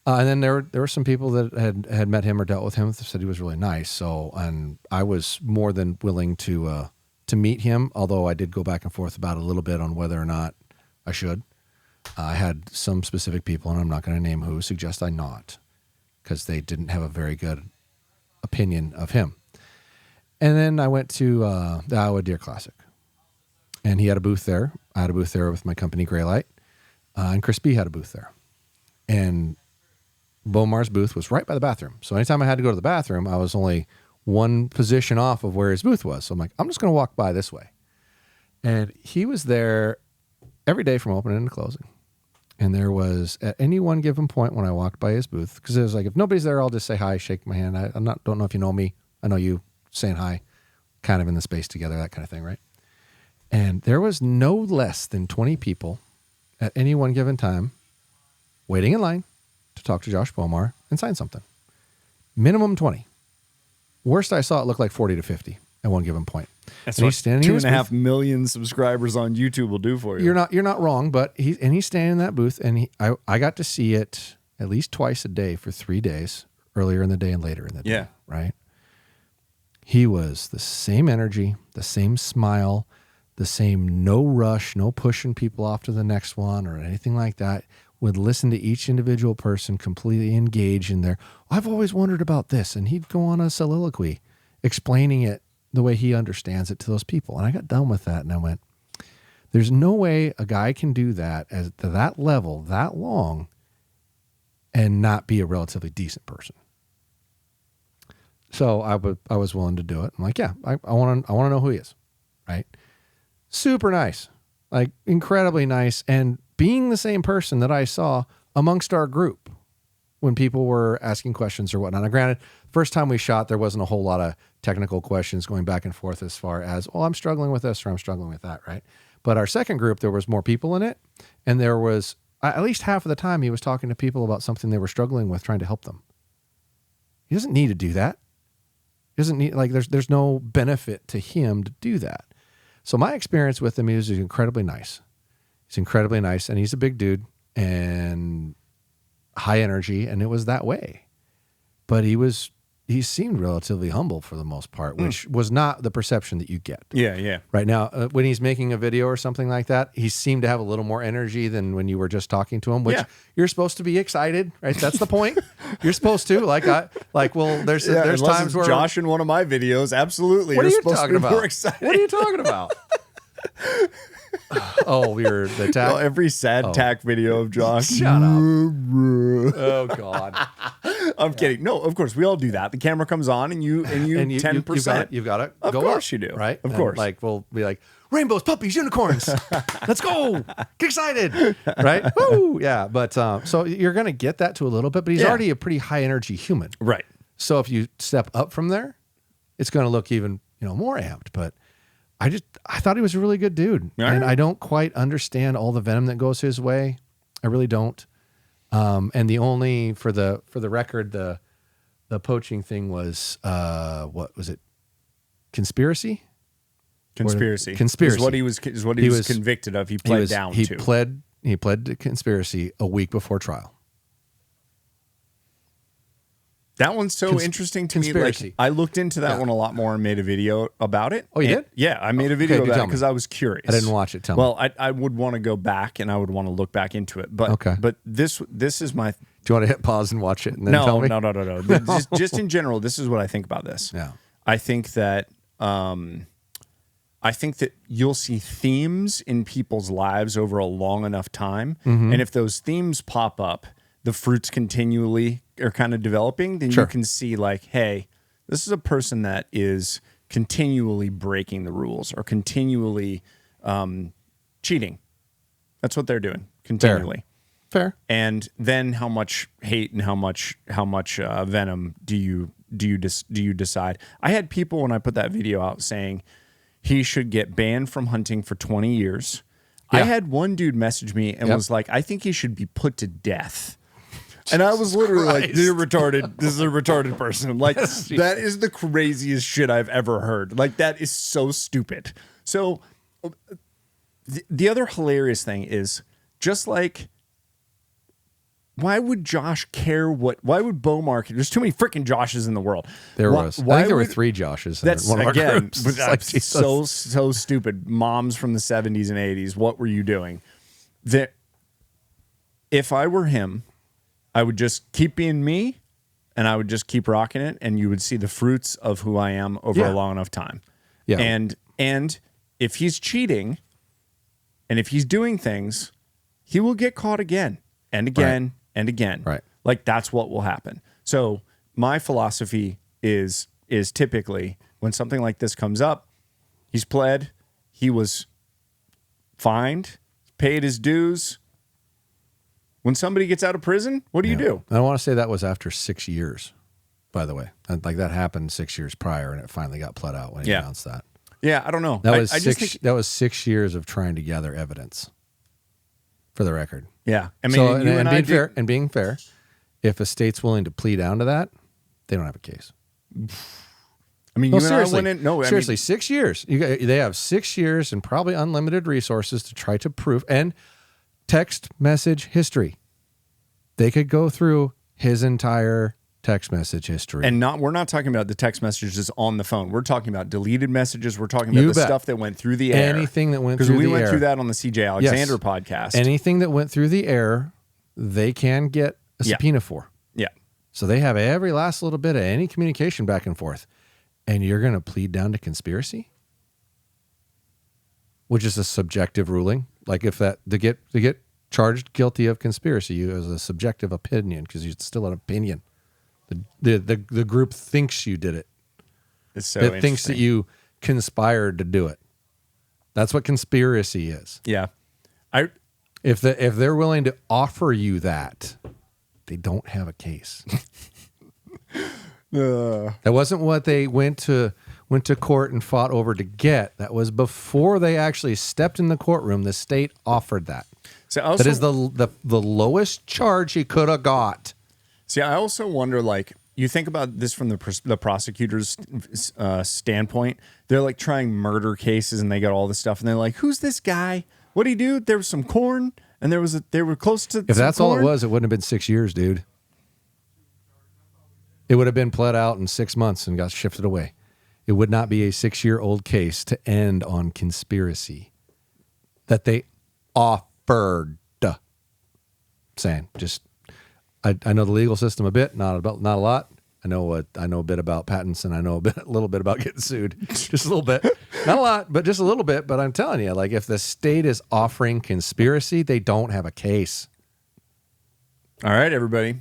And then there were some people that had met him or dealt with him that said he was really nice. So, and I was more than willing to meet him, although I did go back and forth about it a little bit on whether or not I should. I had some specific people, and I'm not going to name who, suggest I not, because they didn't have a very good opinion of him. And then I went to the Iowa Deer Classic, and he had a booth there. I had a booth there with my company, Graylight, and Chris B had a booth there. And Bowmar's booth was right by the bathroom. So anytime I had to go to the bathroom, I was only one position off of where his booth was. So I'm like, I'm just going to walk by this way. And he was there every day from opening to closing. And there was, at any one given point when I walked by his booth, because it was like, if nobody's there, I'll just say hi, shake my hand. I don't know if you know me. I know you, saying hi. kind of in the space together, that kind of thing, right? And there was no less than 20 people at any one given time waiting in line to talk to Josh Bowmar and sign something. Minimum 20. Worst I saw, it looked like 40 to 50 at one given point. That's and what he's standing 2.5 million subscribers on YouTube will do for you. You're not wrong, but he's standing in that booth, and I got to see it at least twice a day for 3 days, earlier in the day and later in the day. Yeah. Right? He was the same energy, the same smile, the same no rush, no pushing people off to the next one or anything like that. Would listen to each individual person, completely engage in their, I've always wondered about this. And he'd go on a soliloquy explaining it the way he understands it to those people. And I got done with that and I went, there's no way a guy can do that to that level, that long, and not be a relatively decent person. So I was willing to do it. I'm like, yeah, I want to know who he is, right? Super nice, like incredibly nice, and being the same person that I saw amongst our group when people were asking questions or whatnot. Now, granted, first time we shot, there wasn't a whole lot of technical questions going back and forth as far as, oh, I'm struggling with this or I'm struggling with that, right? But our second group, there was more people in it, and there was, at least half of the time, he was talking to people about something they were struggling with, trying to help them. He doesn't need to do that. He doesn't need, like, there's no benefit to him to do that. So my experience with him is incredibly nice. He's incredibly nice, and he's a big dude and high energy, and it was that way. But he seemed relatively humble for the most part, which was not the perception that you get. Yeah. Right now, when he's making a video or something like that, he seemed to have a little more energy than when you were just talking to him, which you're supposed to be excited, right? That's the point. You're supposed to, there's times where Josh in one of my videos, absolutely. What are you're you supposed talking to be about? more excited. What are you talking about? Oh, we're the TAC. Well, every sad TAC video of Josh. Shut up. Oh God. I'm kidding. No, of course we all do that. The camera comes on and you 10%. You've got it. Of course you do. Right? Of And course. we'll be like, rainbows, puppies, unicorns. Let's go. Get excited. Right? Woo. Yeah. But so you're gonna get that to a little bit, but he's already a pretty high energy human. Right. So if you step up from there, it's gonna look even, more amped. But I thought he was a really good dude. All and right. I don't quite understand all the venom that goes his way. I really don't. And the only, for the record, the poaching thing was, what was it? Conspiracy. Conspiracy Conspiracy. is what he was convicted of. He pled down to. He pled to conspiracy a week before trial. That one's so interesting to me. Conspiracy. Like, I looked into that one a lot more and made a video about it. Oh, you did? Yeah, I made a video Okay, about tell it me. because I was curious. I didn't watch it. Tell me. Well, I would want to go back and I would want to look back into it. But Okay. but this is my Do you want to hit pause and watch it and then tell me? No. Just in general, this is what I think about this. Yeah. I think that you'll see themes in people's lives over a long enough time, and if those themes pop up, the fruits continually are kind of developing, then you can see like, hey, this is a person that is continually breaking the rules or continually cheating. That's what they're doing continually. Fair. And then how much hate and how much venom do you decide? I had people when I put that video out saying he should get banned from hunting for 20 years. Yeah. I had one dude message me and was like, I think he should be put to death. And I was literally like, you're retarded. This is a retarded person. Like, that is the craziest shit I've ever heard. Like, that is so stupid. So the other hilarious thing is just like, why would Josh care why would Bowmar care? There's too many freaking Joshes in the world. There was. I think there were 3 Joshes in one of our groups. That's Like, so stupid. Moms from the 70s and 80s. What were you doing? If I were him, I would just keep being me and I would just keep rocking it, and you would see the fruits of who I am over a long enough time. Yeah. And if he's cheating and if he's doing things, he will get caught again and again and again. Right. Like, that's what will happen. So my philosophy is typically when something like this comes up, he's pled, he was fined, paid his dues. When somebody gets out of prison, what do you do? I want to say that was after 6 years. by the way. And like that happened 6 years prior, and it finally got pled out when he announced that. Yeah, I don't know. That was I just think, that was 6 years of trying to gather evidence. For the record. Yeah. I mean, so, and being fair, if a state's willing to plead down to that, they don't have a case. I mean, seriously, 6 years. They have 6 years and probably unlimited resources to try to prove, and text message history. They could go through his entire text message history. And we're not talking about the text messages on the phone. We're talking about deleted messages. We're talking about stuff that went through the air. Anything that went through the air. Because we went through that on the CJ Alexander podcast. Anything that went through the air, they can get a subpoena for. Yeah. So they have every last little bit of any communication back and forth. And you're going to plead down to conspiracy? Which is a subjective ruling. Like if to get charged guilty of conspiracy, you as a subjective opinion, because it's still an opinion. The group thinks you did it. It's so it thinks that you conspired to do it. That's what conspiracy is. Yeah. If they're willing to offer you that, they don't have a case. That wasn't what they went to court and fought over to get. That was before they actually stepped in the courtroom. The state offered that. So that is the lowest charge he could have got. See, I also wonder, like, you think about this from the prosecutor's standpoint. They're like trying murder cases, and they got all this stuff, and they're like, "Who's this guy? What did he do? There was some corn, and they were close to. If that's corn. all it was, it wouldn't have been 6 years, dude. It would have been pled out in 6 months and got shifted away. It would not be a 6-year-old case to end on conspiracy that they offered. Saying just. I know the legal system a bit, not a lot. I know a bit about patents, and I know a little bit about getting sued. Just a little bit. Not a lot, but just a little bit. But I'm telling you, like, if the state is offering conspiracy, they don't have a case. All right, everybody.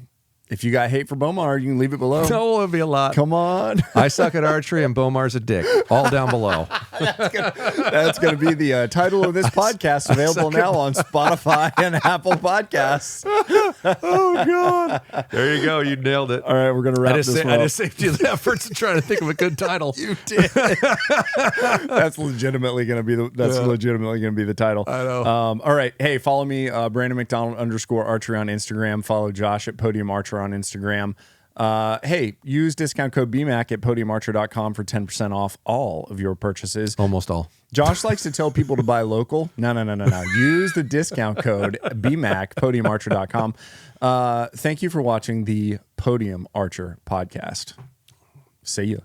If you got hate for Bowmar, you can leave it below. No, it'll be a lot. Come on. I suck at archery, and Bowmar's a dick. All down below. That's going to be the title of this podcast, available now on Spotify and Apple Podcasts. Oh, God. There you go. You nailed it. All right, we're going to wrap this up. I just saved you the efforts of trying to think of a good title. You did. That's legitimately going to be the title. I know. All right. Hey, follow me, Brandon McDonald _Archery on Instagram. Follow Josh at Podium Archer on Instagram. Hey, use discount code BMAC at podiumarcher.com for 10% off all of your purchases. Almost all. Josh likes to tell people to buy local. No. Use the discount code BMAC, podiumarcher.com. Thank you for watching the Podium Archer podcast. See ya.